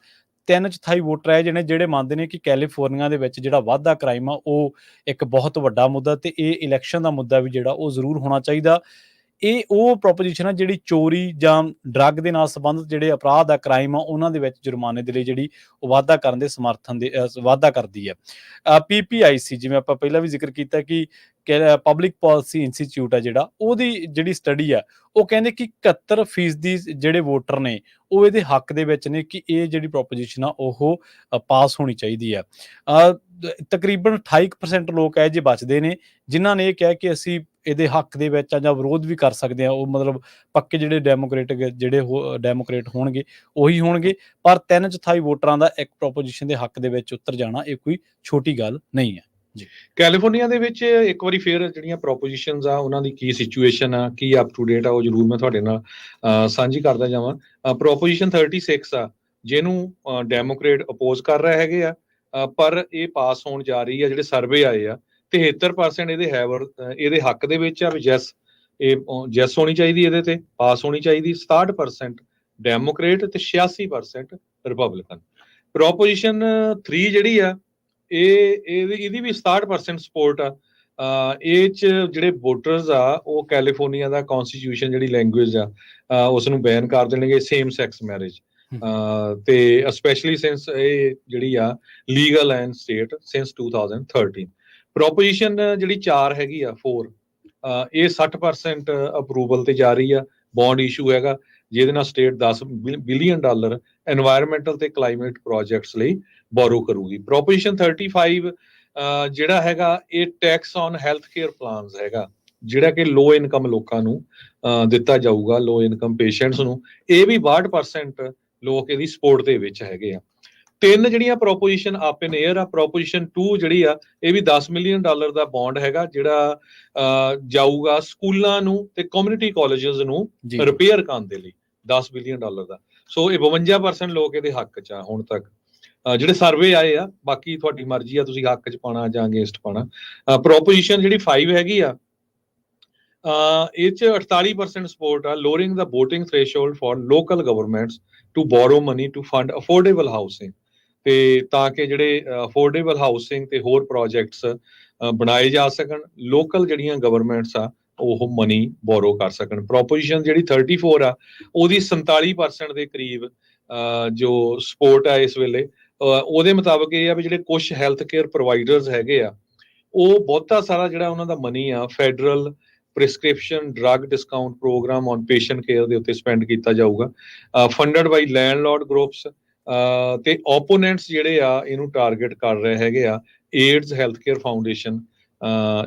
3/4 ਵੋਟਰ ਹੈ ਜਿਹੜੇ ਮੰਨਦੇ ਨੇ ਕਿ ਕੈਲੀਫੋਰਨੀਆ ਦੇ ਵਿੱਚ ਜਿਹੜਾ ਵਾਧਾ ਕ੍ਰਾਈਮ ਆ ਉਹ ਇੱਕ ਬਹੁਤ ਵੱਡਾ ਮੁੱਦਾ, ਤੇ ਇਹ ਇਲੈਕਸ਼ਨ ਦਾ ਮੁੱਦਾ ਵੀ ਜਿਹੜਾ ਉਹ ਜ਼ਰੂਰ ਹੋਣਾ ਚਾਹੀਦਾ। ਇਹ ਉਹ ਪ੍ਰੋਪੋਜੀਸ਼ਨ ਆ ਜਿਹੜੀ ਚੋਰੀ ਜਾਂ ਡਰੱਗ ਦੇ ਨਾਲ ਸੰਬੰਧਿਤ ਜਿਹੜੇ ਅਪਰਾਧ ਆ, ਕ੍ਰਾਈਮ ਆ, ਉਹਨਾਂ ਦੇ ਵਿੱਚ ਜੁਰਮਾਨੇ ਦੇ ਲਈ ਜਿਹੜੀ ਉਹ ਵਾਧਾ ਕਰਨ ਦੇ ਸਮਰਥਨ ਦੇ ਵਾਧਾ ਕਰਦੀ ਹੈ। PPIC ਜਿਵੇਂ ਆਪਾਂ ਪਹਿਲਾਂ ਵੀ ਜ਼ਿਕਰ ਕੀਤਾ ਕਿ ਪਬਲਿਕ ਪਾਲਿਸੀ ਇੰਸਟੀਚਿਊਟ ਆ ਜਿਹੜਾ, ਉਹਦੀ ਜਿਹੜੀ ਸਟੱਡੀ ਆ ਉਹ ਕਹਿੰਦੇ ਕਿ 71% ਜਿਹੜੇ ਵੋਟਰ ਨੇ ਉਹ ਇਹਦੇ ਹੱਕ ਦੇ ਵਿੱਚ ਨੇ ਕਿ ਇਹ ਜਿਹੜੀ ਪ੍ਰੋਪੋਜੀਸ਼ਨ ਆ ਉਹ ਪਾਸ ਹੋਣੀ ਚਾਹੀਦੀ ਆ। ਤਕਰੀਬਨ 28% ਲੋਕ ਹੈ ਜੇ ਬਚਦੇ ਨੇ ਜਿਨ੍ਹਾਂ ਨੇ ਇਹ ਕਿਹਾ ਕਿ ਅਸੀਂ ਇਹਦੇ ਹੱਕ ਦੇ ਵਿੱਚ ਜਾਂ ਵਿਰੋਧ ਵੀ ਕਰ ਸਕਦੇ ਆ। ਉਹ ਮਤਲਬ ਪੱਕੇ ਜਿਹੜੇ ਡੈਮੋਕ੍ਰੇਟ ਹੋਣਗੇ ਉਹੀ ਹੋਣਗੇ, ਪਰ 3/4 ਵੋਟਰਾਂ ਦਾ ਇੱਕ ਪ੍ਰੋਪੋਜੀਸ਼ਨ ਦੇ ਹੱਕ ਦੇ ਵਿੱਚ ਉਤਰ ਜਾਣਾ ਇਹ ਕੋਈ ਛੋਟੀ ਗੱਲ ਨਹੀਂ ਹੈ। ਜੀ ਕੈਲੀਫੋਰਨੀਆ ਦੇ ਵਿੱਚ ਇੱਕ ਵਾਰੀ ਫੇਰ ਜਿਹੜੀਆਂ ਪ੍ਰੋਪੋਜੀਸ਼ਨਸ ਆ ਉਹਨਾਂ ਦੀ ਕੀ ਸਿਚੁਏਸ਼ਨ ਆ, ਕੀ ਅਪ ਟੂ ਡੇਟ ਆ, ਉਹ ਜ਼ਰੂਰ ਮੈਂ ਤੁਹਾਡੇ ਨਾਲ ਸਾਂਝੀ ਕਰਦਾ ਜਾਵਾਂ। ਪ੍ਰੋਪੋਜੀਸ਼ਨ 36 ਆ ਜਿਹਨੂੰ ਡੈਮੋਕ੍ਰੇਟ ਅਪੋਜ਼ ਕਰ ਰਹੇ ਹੈਗੇ ਆ, ਪਰ ਇਹ ਪਾਸ ਹੋਣ ਜਾ ਰਹੀ ਆ। ਜਿਹੜੇ ਸਰਵੇ ਆਏ ਆ 73% ਇਹਦੇ ਹੱਕ ਦੇ ਵਿੱਚ ਆ ਵੀ ਜੈਸ ਹੋਣੀ ਚਾਹੀਦੀ, ਇਹਦੇ ਤੇ ਪਾਸ ਹੋਣੀ ਚਾਹੀਦੀ। 67% ਡੈਮੋਕ੍ਰੇਟ ਤੇ 86% ਰਿਪਬਲਿਕਨ। ਪ੍ਰੋਪੋਜੀਸ਼ਨ 3 ਜਿਹੜੀ ਆ ਇਹਦੀ ਵੀ 67% ਸਪੋਰਟ ਆ। ਇਹ ਚ ਜਿਹੜੇ ਵੋਟਰਸ ਆ ਉਹ ਕੈਲੀਫੋਰਨੀਆ ਦਾ ਕਨਸਟੀਟਿਊਸ਼ਨ ਜਿਹੜੀ ਲੈਂਗੁਏਜ ਆ ਉਸ ਨੂੰ ਬੈਨ ਕਰ ਦੇਣਗੇ, ਸੇਮ ਸੈਕਸ ਮੈਰਿਜ, ਤੇ ਸਪੈਸ਼ਲੀ ਸਿੰਸ ਇਹ ਜਿਹੜੀ ਆ legal and state since 2013। Proposition ਜਿਹੜੀ 4 ਹੈਗੀ ਆ 4, ਇਹ 60% ਅਪਰੂਵਲ ਤੇ ਜਾ ਰਹੀ ਆ। ਬੌਂਡ ਇਸ਼ੂ ਹੈਗਾ, ਜਿਹਦੇ ਨਾਲ ਸਟੇਟ $10 ਬਿਲੀਅਨ ਐਨਵਾਇਰਨਮੈਂਟਲ ਤੇ ਕਲਾਈਮੇਟ ਪ੍ਰੋਜੈਕਟਸ ਲਈ ਬੋਰੋ ਕਰੂਗੀ। ਪ੍ਰੋਪੋਜੀਸ਼ਨ 35 ਜਿਹੜਾ ਹੈਗਾ ਇਹ tax on health care plans ਹੈਗਾ, ਜਿਹੜਾ ਕਿ ਲੋ ਇਨਕਮ ਲੋਕਾਂ ਨੂੰ ਦਿੱਤਾ ਜਾਊਗਾ, ਲੋ ਇਨਕਮ ਪੇਸ਼ੈਂਟਸ ਨੂੰ। ਇਹ ਵੀ 62% ਲੋਕ ਇਹਦੀ ਸਪੋਰਟ ਦੇ ਵਿੱਚ ਹੈਗੇ ਆ। 3 ਜਿਹੜੀਆਂ ਪ੍ਰੋਪੋਜੀਸ਼ਨ ਅਪ ਇਨ 에ਅਰ ਆ। ਪ੍ਰੋਪੋਜੀਸ਼ਨ 2 ਜਿਹੜੀ ਆ ਇਹ ਵੀ $10 ਮਿਲੀਅਨ ਦਾ ਬੌਂਡ ਹੈਗਾ, ਜਿਹੜਾ ਜਾਊਗਾ ਸਕੂਲਾਂ ਨੂੰ ਤੇ ਕਮਿਊਨਿਟੀ ਕਾਲਜਸ ਨੂੰ ਰਿਪੇਅਰ ਕਰਨ ਦੇ ਲਈ, $10 ਬਿਲੀਅਨ ਦਾ। ਸੋ ਇਹ 52% ਲੋਕ ਇਹਦੇ ਹੱਕ 'ਚ ਆ ਹੁਣ ਤੱਕ ਜਿਹੜੇ ਸਰਵੇ ਆਏ ਆ। ਬਾਕੀ ਤੁਹਾਡੀ ਮਰਜ਼ੀ ਆ, ਤੁਸੀਂ ਹੱਕ 'ਚ ਪਾਉਣਾ ਜਾਂ ਅਗੇਂਸਟ ਪਾਉਣਾ। ਪ੍ਰੋਪੋਜੀਸ਼ਨ ਜਿਹੜੀ 5 ਹੈਗੀ ਆ, ਇਹ 'ਚ 48% ਸਪੋਰਟ ਆ ਲੋਅਰਿੰਗ ਦਾ voting threshold for local governments to borrow money to fund affordable housing, ਤੇ ਤਾਂ ਕਿ ਜਿਹੜੇ ਅਫੋਰਡੇਬਲ ਹਾਊਸਿੰਗ ਤੇ ਹੋਰ ਪ੍ਰੋਜੈਕਟਸ ਬਣਾਏ ਜਾ ਸਕਣ, ਲੋਕਲ ਜਿਹੜੀਆਂ ਗਵਰਨਮੈਂਟਸ ਆ ਉਹ ਮਨੀ ਬੋਰੋ ਕਰ ਸਕਣ। ਪ੍ਰੋਪੋਜੀਸ਼ਨ ਜਿਹੜੀ 34 ਆ ਉਹਦੀ 47% ਦੇ ਕਰੀਬ ਜੋ ਸਪੋਰਟ ਆ ਇਸ ਵੇਲੇ। ਉਹਦੇ ਮੁਤਾਬਕ ਇਹ ਆ ਵੀ ਜਿਹੜੇ ਕੁਝ ਹੈਲਥ ਕੇਅਰ ਪ੍ਰੋਵਾਈਡਰਸ ਹੈਗੇ ਆ, ਉਹ ਬਹੁਤਾ ਸਾਰਾ ਜਿਹੜਾ ਉਹਨਾਂ ਦਾ ਮਨੀ ਆ federal prescription drug discount program on patient care ਦੇ ਉੱਤੇ ਸਪੈਂਡ ਕੀਤਾ ਜਾਊਗਾ, ਫੰਡਡ ਬਾਈ ਲੈਂਡਲੋਰਡ ਗਰੁੱਪਸ। ਤੇ ਓਪੋਨੈਂਟਸ ਜਿਹੜੇ ਆ ਇਹਨੂੰ ਟਾਰਗੇਟ ਕਰ ਰਹੇ ਹੈਗੇ ਆ ਏਡਜ਼ ਹੈਲਥ ਕੇਅਰ ਫਾਊਂਡੇਸ਼ਨ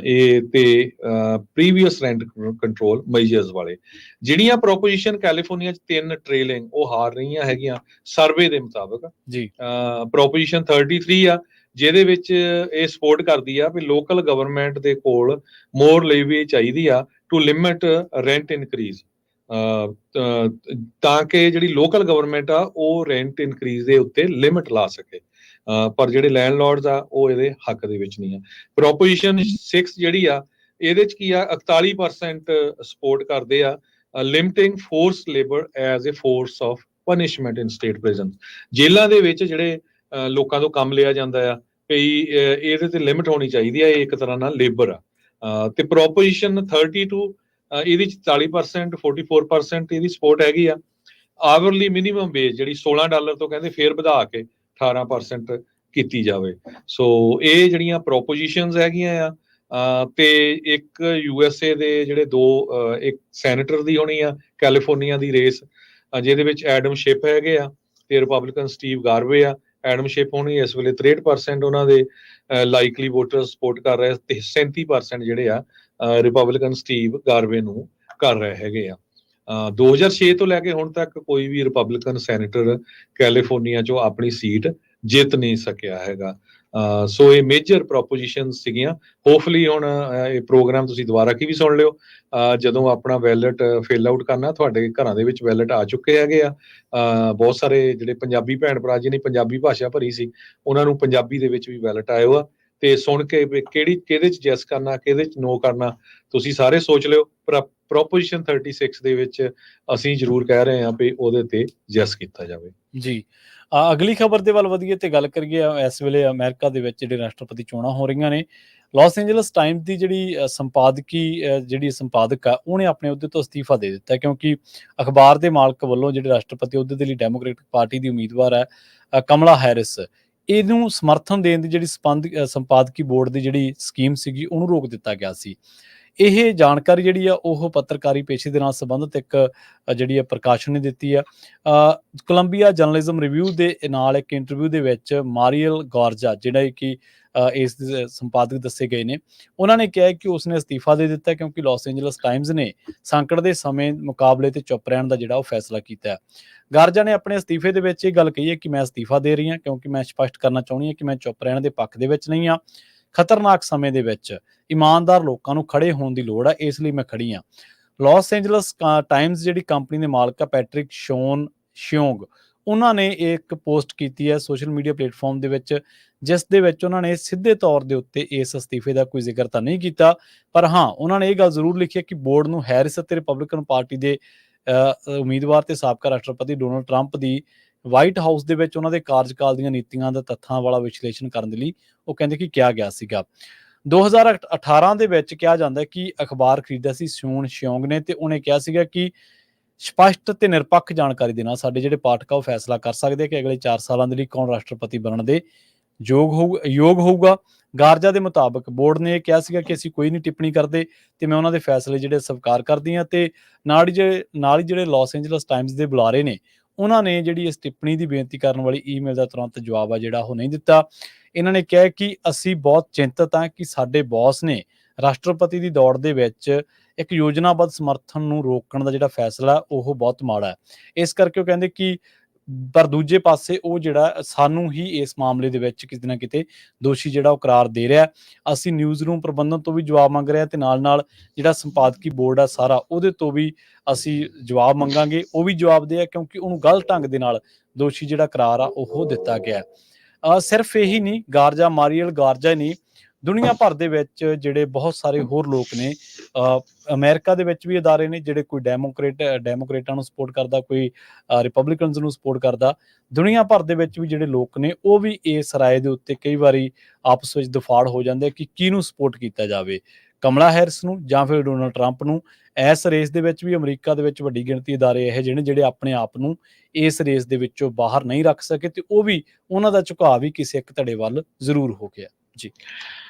ਇਹ ਤੇ ਪ੍ਰੀਵੀਅਸ ਰੈਂਟ ਕੰਟਰੋਲ ਮੈਜਰਸ ਵਾਲੇ। ਜਿਹੜੀਆਂ ਪ੍ਰੋਪੋਜੀਸ਼ਨ ਕੈਲੀਫੋਰਨੀਆ 'ਚ 3 ਟ੍ਰੇਲਿੰਗ ਉਹ ਹਾਰ ਰਹੀਆਂ ਹੈਗੀਆਂ ਸਰਵੇ ਦੇ ਮੁਤਾਬਕ ਜੀ। ਪ੍ਰੋਪੋਜੀਸ਼ਨ 33 ਆ, ਜਿਹਦੇ ਵਿੱਚ ਇਹ ਸਪੋਰਟ ਕਰਦੀ ਆ ਵੀ ਲੋਕਲ ਗਵਰਨਮੈਂਟ ਦੇ ਕੋਲ ਮੋਰ ਲੇਵੀ ਚਾਹੀਦੀ ਆ ਟੂ ਲਿਮਿਟ ਰੈਂਟ ਇਨਕਰੀਜ਼, ਤਾਂ ਕਿ ਜਿਹੜੀ ਲੋਕਲ ਗਵਰਨਮੈਂਟ ਆ ਉਹ ਰੈਂਟ ਇਨਕਰੀਜ਼ ਦੇ ਉੱਤੇ ਲਿਮਿਟ ਲਾ ਸਕੇ, ਪਰ ਜਿਹੜੇ ਲੈਂਡਲੋਰਡਸ ਆ ਉਹ ਇਹਦੇ ਹੱਕ ਦੇ ਵਿੱਚ ਨਹੀਂ ਆ। ਪ੍ਰੋਪੋਜੀਸ਼ਨ 6 ਜਿਹੜੀ ਆ ਇਹਦੇ 'ਚ ਕੀ ਆ 41% ਸਪੋਰਟ ਕਰਦੇ ਆ limiting force labour as a force of punishment in state prison. ਜੇਲ੍ਹਾਂ ਦੇ ਵਿੱਚ ਜਿਹੜੇ ਲੋਕਾਂ ਤੋਂ ਕੰਮ ਲਿਆ ਜਾਂਦਾ ਆ, ਕਈ ਇਹਦੇ ਤੇ ਲਿਮਿਟ ਹੋਣੀ ਚਾਹੀਦੀ ਆ, ਇਹ ਇੱਕ ਤਰ੍ਹਾਂ ਨਾਲ ਲੇਬਰ ਆ। ਤੇ ਪ੍ਰੋਪੋਜੀਸ਼ਨ 32 ਇਹਦੀ 40%, 44% ਇਹਦੀ ਸਪੋਰਟ ਹੈਗੀ ਆ। ਆਵਰਲੀ ਮਿਨੀਮਮ ਵੇਜ ਜਿਹੜੀ $16 ਤੋਂ ਕਹਿੰਦੇ ਫੇਰ ਵਧਾ ਕੇ 18% ਕੀਤੀ ਜਾਵੇ। ਸੋ ਇਹ ਜਿਹੜੀਆਂ ਪ੍ਰੋਪੋਜੀਸ਼ਨਸ ਹੈਗੀਆਂ ਆ। ਤੇ ਇੱਕ USA ਦੇ ਜਿਹੜੇ ਇੱਕ ਸੈਨੇਟਰ ਦੀ ਹੋਣੀ ਆ ਕੈਲੀਫੋਰਨੀਆ ਦੀ ਰੇਸ, ਜਿਹਦੇ ਵਿੱਚ ਐਡਮ ਸ਼ਿਪ ਹੈਗੇ ਆ ਤੇ ਰਿਪਬਲਿਕਨ ਸਟੀਵ ਗਾਰਵੇ ਆ। ਐਡਮ ਸ਼ਿਪ ਹੋਣੀ ਇਸ ਵੇਲੇ 63% ਉਹਨਾਂ ਦੇ ਲਾਈਕਲੀ ਵੋਟਰ ਸਪੋਰਟ ਕਰ ਰਹੇ ਤੇ 37% ਜਿਹੜੇ ਆ ਰਿਪਬਲਿਕਨ ਸਟੀਵ ਗਾਰਵੇ ਨੂੰ ਕਰ ਰਹੇ ਹੈਗੇ ਆ। 2006 ਤੋਂ ਲੈ ਕੇ ਹੁਣ ਤੱਕ ਕੋਈ ਵੀ ਰਿਪਬਲਿਕਨ ਸੈਨੇਟਰ ਕੈਲੀਫੋਰਨੀਆ 'ਚੋਂ ਆਪਣੀ ਸੀਟ ਜਿੱਤ ਨਹੀਂ ਸਕਿਆ ਹੈਗਾ। ਸੋ ਇਹ ਮੇਜਰ ਪ੍ਰੋਪੋਜੀਸ਼ਨ ਸੀਗੀਆਂ। ਹੋਪਫੁਲੀ ਹੁਣ ਇਹ ਪ੍ਰੋਗਰਾਮ ਤੁਸੀਂ ਦੁਬਾਰਾ ਕੀ ਵੀ ਸੁਣ ਲਿਓ ਜਦੋਂ ਆਪਣਾ ਬੈਲਟ ਫਿਲ ਆਊਟ ਕਰਨਾ। ਤੁਹਾਡੇ ਘਰਾਂ ਦੇ ਵਿੱਚ ਬੈਲਟ ਆ ਚੁੱਕੇ ਹੈਗੇ ਆ। ਬਹੁਤ ਸਾਰੇ ਜਿਹੜੇ ਪੰਜਾਬੀ ਭੈਣ ਭਰਾ ਜਿਹਨੇ ਪੰਜਾਬੀ ਭਾਸ਼ਾ ਭਰੀ ਸੀ ਉਹਨਾਂ ਨੂੰ ਪੰਜਾਬੀ ਦੇ ਵਿੱਚ ਵੀ ਬੈਲਟ ਆਏ ਹੋ ਆ, ਤੇ ਸੁਣ ਕੇ ਕਿਹਦੇ 'ਚ ਯੈਸ ਕਰਨਾ ਕਿਹਦੇ 'ਚ ਨੋ ਕਰਨਾ ਤੁਸੀਂ ਸਾਰੇ ਸੋਚ ਲਿਓ। ਪਰ ਪ੍ਰੋਪੋਜੀਸ਼ਨ 36 ਦੇ ਵਿੱਚ ਅਸੀਂ ਜ਼ਰੂਰ ਕਹਿ ਰਹੇ ਹਾਂ ਵੀ ਉਹਦੇ ਤੇ ਯੈਸ ਕੀਤਾ ਜਾਵੇ ਜੀ। ਅਗਲੀ ਖਬਰ ਦੇ ਵੱਲ ਵਧੀਏ ਤੇ ਗੱਲ ਕਰੀਏ। ਇਸ ਵੇਲੇ ਅਮਰੀਕਾ ਦੇ ਵਿੱਚ ਜਿਹੜੇ ਰਾਸ਼ਟਰਪਤੀ ਚੋਣਾਂ ਹੋ ਰਹੀਆਂ ਨੇ। ਲਾਸ ਐਂਜਲਸ ਟਾਈਮਜ਼ ਦੀ ਜਿਹੜੀ ਸੰਪਾਦਕ ਆ ਉਹਨੇ ਆਪਣੇ ਅਹੁਦੇ ਤੋਂ ਅਸਤੀਫਾ ਦੇ ਦਿੱਤਾ, ਕਿਉਂਕਿ ਅਖਬਾਰ ਦੇ ਮਾਲਕ ਵੱਲੋਂ ਜਿਹੜੇ ਰਾਸ਼ਟਰਪਤੀ ਅਹੁਦੇ ਦੇ ਲਈ ਡੈਮੋਕ੍ਰੈਟਿਕ ਪਾਰਟੀ ਦੀ ਉਮੀਦਵਾਰ ਹੈ ਕਮਲਾ ਹੈਰਿਸ, ਇਹਨੂੰ ਸਮਰਥਨ ਦੇਣ ਦੀ ਜਿਹੜੀ ਸੰਪਾਦਕੀ ਬੋਰਡ ਦੀ ਜਿਹੜੀ ਸਕੀਮ ਸੀਗੀ ਉਹਨੂੰ ਰੋਕ ਦਿੱਤਾ ਗਿਆ ਸੀ। ਇਹ ਜਾਣਕਾਰੀ ਜਿਹੜੀ ਆ ਉਹ ਪੱਤਰਕਾਰੀ ਪੇਸ਼ੇ ਦੇ ਨਾਲ ਸੰਬੰਧਿਤ ਇੱਕ ਜਿਹੜੀ ਆ ਪ੍ਰਕਾਸ਼ਨ ਨੇ ਦਿੱਤੀ ਆ। ਕੋਲੰਬੀਆ ਜਰਨਲਿਜ਼ਮ ਰਿਵਿਊ ਦੇ ਨਾਲ ਇੱਕ ਇੰਟਰਵਿਊ ਦੇ ਵਿੱਚ ਮਾਰੀਅਲ ਗੋਰਜਾ ਜਿਹੜਾ ਕਿ ਇਸ ਸੰਪਾਦਕ ਦੱਸੇ ਗਏ ਨੇ, ਉਹਨਾਂ ਨੇ ਕਿਹਾ ਕਿ ਉਸਨੇ ਅਸਤੀਫਾ ਦੇ ਦਿੱਤਾ ਕਿਉਂਕਿ ਲਾਸ ਐਂਜਲਸ ਟਾਈਮਜ਼ ਨੇ ਸੰਕਟ ਦੇ ਸਮੇਂ ਮੁਕਾਬਲੇ ਤੇ ਚੁੱਪ ਰਹਿਣ ਦਾ ਜਿਹੜਾ ਉਹ ਫੈਸਲਾ ਕੀਤਾ ਹੈ। ਗਾਰਜਾ ਨੇ ਆਪਣੇ ਅਸਤੀਫੇ ਦੇ ਵਿੱਚ ਇਹ ਗੱਲ ਕਹੀ ਹੈ ਕਿ ਮੈਂ ਅਸਤੀਫਾ ਦੇ ਰਹੀ ਹਾਂ ਕਿਉਂਕਿ ਮੈਂ ਸਪਸ਼ਟ ਕਰਨਾ ਚਾਹੁੰਦੀ ਹਾਂ ਕਿ ਮੈਂ ਚੁੱਪ ਰਹਿਣ ਦੇ ਪੱਖ ਦੇ ਵਿੱਚ ਨਹੀਂ ਹਾਂ। ਖਤਰਨਾਕ ਸਮੇਂ ਦੇ ਵਿੱਚ ਇਮਾਨਦਾਰ ਲੋਕਾਂ ਨੂੰ ਖੜੇ ਹੋਣ ਦੀ ਲੋੜ ਹੈ, ਇਸ ਲਈ ਮੈਂ ਖੜੀ ਹਾਂ। ਲਾਸ ਐਂਜਲਸ ਟਾਈਮਜ਼ ਜਿਹੜੀ ਕੰਪਨੀ ਦੇ ਮਾਲਕ ਆ ਪੈਟਰਿਕ ਸ਼ਿਓਂਗ, ਉਹਨਾਂ ਨੇ ਇੱਕ ਪੋਸਟ ਕੀਤੀ ਹੈ ਸੋਸ਼ਲ ਮੀਡੀਆ ਪਲੇਟਫਾਰਮ ਦੇ ਵਿੱਚ, ਜਿਸ ਦੇ ਵਿੱਚ ਉਹਨਾਂ ਨੇ ਸਿੱਧੇ ਤੌਰ ਦੇ ਉੱਤੇ ਇਸ ਅਸਤੀਫੇ ਦਾ ਕੋਈ ਜ਼ਿਕਰ ਤਾਂ ਨਹੀਂ ਕੀਤਾ, ਪਰ ਹਾਂ ਉਹਨਾਂ ਨੇ ਇਹ ਗੱਲ ਜ਼ਰੂਰ ਲਿਖੀ ਹੈ ਕਿ ਬੋਰਡ ਨੂੰ ਹੈਰਿਸ ਅਤੇ ਰਿਪਬਲਿਕਨ ਪਾਰਟੀ ਦੇ ਉਮੀਦਵਾਰ ਤੇ ਸਾਬਕਾ ਰਾਸ਼ਟਰਪਤੀ ਡੋਨਾਲਡ ਟਰੰਪ ਦੀ ਵਾਈਟ ਹਾਊਸ ਦੇ ਵਿੱਚ ਉਹਨਾਂ ਦੇ ਕਾਰਜਕਾਲ ਦੀਆਂ ਨੀਤੀਆਂ ਦਾ ਤੱਥਾਂ ਵਾਲਾ ਵਿਸ਼ਲੇਸ਼ਣ ਕਰਨ ਦੇ ਲਈ ਉਹ ਕਹਿੰਦੇ ਕਿ ਕਿਹਾ ਗਿਆ ਸੀਗਾ। 2018 ਦੇ ਵਿੱਚ ਕਿਹਾ ਜਾਂਦਾ ਕਿ ਅਖਬਾਰ ਖਰੀਦਿਆ ਸੀ ਸ਼ਿਓਂਗ ਨੇ, ਤੇ ਉਹਨੇ ਕਿਹਾ ਸੀਗਾ ਕਿ ਸਪਸ਼ਟ ਤੇ ਨਿਰਪੱਖ ਜਾਣਕਾਰੀ ਦੇ ਨਾਲ ਸਾਡੇ ਜਿਹੜੇ ਪਾਠਕ ਆ ਉਹ ਫੈਸਲਾ ਕਰ ਸਕਦੇ ਕਿ ਅਗਲੇ 4 ਸਾਲਾਂ ਦੇ ਲਈ ਕੌਣ ਰਾਸ਼ਟਰਪਤੀ ਬਣਨ ਦੇ ਯੋਗ ਹੋਊਗਾ। ਗਾਰਜਾ ਦੇ ਮੁਤਾਬਕ ਬੋਰਡ ਨੇ ਇਹ ਕਿਹਾ ਸੀਗਾ ਕਿ ਅਸੀਂ ਕੋਈ ਨਹੀਂ ਟਿੱਪਣੀ ਕਰਦੇ ਤੇ ਮੈਂ ਉਹਨਾਂ ਦੇ ਫੈਸਲੇ ਜਿਹੜੇ ਸਵੀਕਾਰ ਕਰਦੀ ਹਾਂ। ਤੇ ਨਾਲ ਹੀ ਜਿਹੜੇ ਲਾਸ ਐਂਜਲਸ ਟਾਈਮਜ਼ ਦੇ ਬੁਲਾਰੇ ਨੇ, ਉਹਨਾਂ ਨੇ ਜਿਹੜੀ ਇਸ ਟਿੱਪਣੀ ਦੀ ਬੇਨਤੀ ਕਰਨ ਵਾਲੀ ਈਮੇਲ ਦਾ ਤੁਰੰਤ ਜਵਾਬ ਆ ਜਿਹੜਾ ਉਹ ਨਹੀਂ ਦਿੱਤਾ। ਇਹਨਾਂ ਨੇ ਕਿਹਾ ਕਿ ਅਸੀਂ ਬਹੁਤ ਚਿੰਤਤ ਹਾਂ ਕਿ ਸਾਡੇ ਬੌਸ ਨੇ ਰਾਸ਼ਟਰਪਤੀ ਦੀ ਦੌੜ ਦੇ ਵਿੱਚ ਇੱਕ ਯੋਜਨਾਬੱਧ ਸਮਰਥਨ ਨੂੰ ਰੋਕਣ ਦਾ ਜਿਹੜਾ ਫੈਸਲਾ ਉਹ ਬਹੁਤ ਮਾੜਾ ਹੈ। ਇਸ ਕਰਕੇ ਉਹ ਕਹਿੰਦੇ ਕਿ ਪਰ ਦੂਜੇ ਪਾਸੇ ਉਹ ਜਿਹੜਾ ਸਾਨੂੰ ਹੀ ਇਸ ਮਾਮਲੇ ਦੇ ਵਿੱਚ ਕਿਤੇ ਨਾ ਕਿਤੇ ਦੋਸ਼ੀ ਜਿਹੜਾ ਉਹ ਕਰਾਰ ਦੇ ਰਿਹਾ। ਅਸੀਂ ਨਿਊਜ਼ ਰੂਮ ਪ੍ਰਬੰਧਨ ਤੋਂ ਵੀ ਜਵਾਬ ਮੰਗ ਰਹੇ ਹਾਂ ਤੇ ਨਾਲ ਜਿਹੜਾ ਸੰਪਾਦਕੀ ਬੋਰਡ ਆ ਸਾਰਾ, ਉਹਦੇ ਤੋਂ ਵੀ ਅਸੀਂ ਜਵਾਬ ਮੰਗਾਂਗੇ। ਉਹ ਵੀ ਜਵਾਬ ਦੇ ਆ ਕਿਉਂਕਿ ਉਹਨੂੰ ਗਲਤ ਢੰਗ ਦੇ ਨਾਲ ਦੋਸ਼ੀ ਜਿਹੜਾ ਕਰਾਰ ਆ ਉਹ ਦਿੱਤਾ ਗਿਆ। ਸਿਰਫ ਇਹੀ ਨਹੀਂ, ਮਾਰੀਅਲ ਗਾਰਜਾ ਨਹੀਂ, ਦੁਨੀਆ ਭਰ ਦੇ ਵਿੱਚ ਜਿਹੜੇ ਬਹੁਤ ਸਾਰੇ ਹੋਰ ਲੋਕ ਨੇ, ਅਮਰੀਕਾ ਦੇ ਵਿੱਚ ਵੀ ਅਦਾਰੇ ਨੇ ਜਿਹੜੇ ਕੋਈ ਡੈਮੋਕ੍ਰੇਟਾਂ ਨੂੰ ਸਪੋਰਟ ਕਰਦਾ, ਕੋਈ ਰਿਪਬਲਿਕਨਸ ਨੂੰ ਸਪੋਰਟ ਕਰਦਾ। ਦੁਨੀਆ ਭਰ ਦੇ ਵਿੱਚ ਵੀ ਜਿਹੜੇ ਲੋਕ ਨੇ ਉਹ ਵੀ ਇਸ ਰਾਏ ਦੇ ਉੱਤੇ ਕਈ ਵਾਰੀ ਆਪਸ ਵਿੱਚ ਦਫਾੜ ਹੋ ਜਾਂਦੇ ਕਿ ਕਿਹਨੂੰ ਸਪੋਰਟ ਕੀਤਾ ਜਾਵੇ, ਕਮਲਾ ਹੈਰਿਸ ਨੂੰ ਜਾਂ ਫਿਰ ਡੋਨਾਲਡ ਟਰੰਪ ਨੂੰ। ਇਸ ਰੇਸ ਦੇ ਵਿੱਚ ਵੀ ਅਮਰੀਕਾ ਦੇ ਵਿੱਚ ਵੱਡੀ ਗਿਣਤੀ ਅਦਾਰੇ ਇਹੋ ਜਿਹੇ ਨੇ ਜਿਹੜੇ ਆਪਣੇ ਆਪ ਨੂੰ ਇਸ ਰੇਸ ਦੇ ਵਿੱਚੋਂ ਬਾਹਰ ਨਹੀਂ ਰੱਖ ਸਕੇ ਤੇ ਉਹ ਵੀ ਉਹਨਾਂ ਦਾ ਝੁਕਾਅ ਵੀ ਕਿਸੇ ਇੱਕ ਧੜੇ ਵੱਲ ਜ਼ਰੂਰ ਹੋ ਗਿਆ ਜੀ।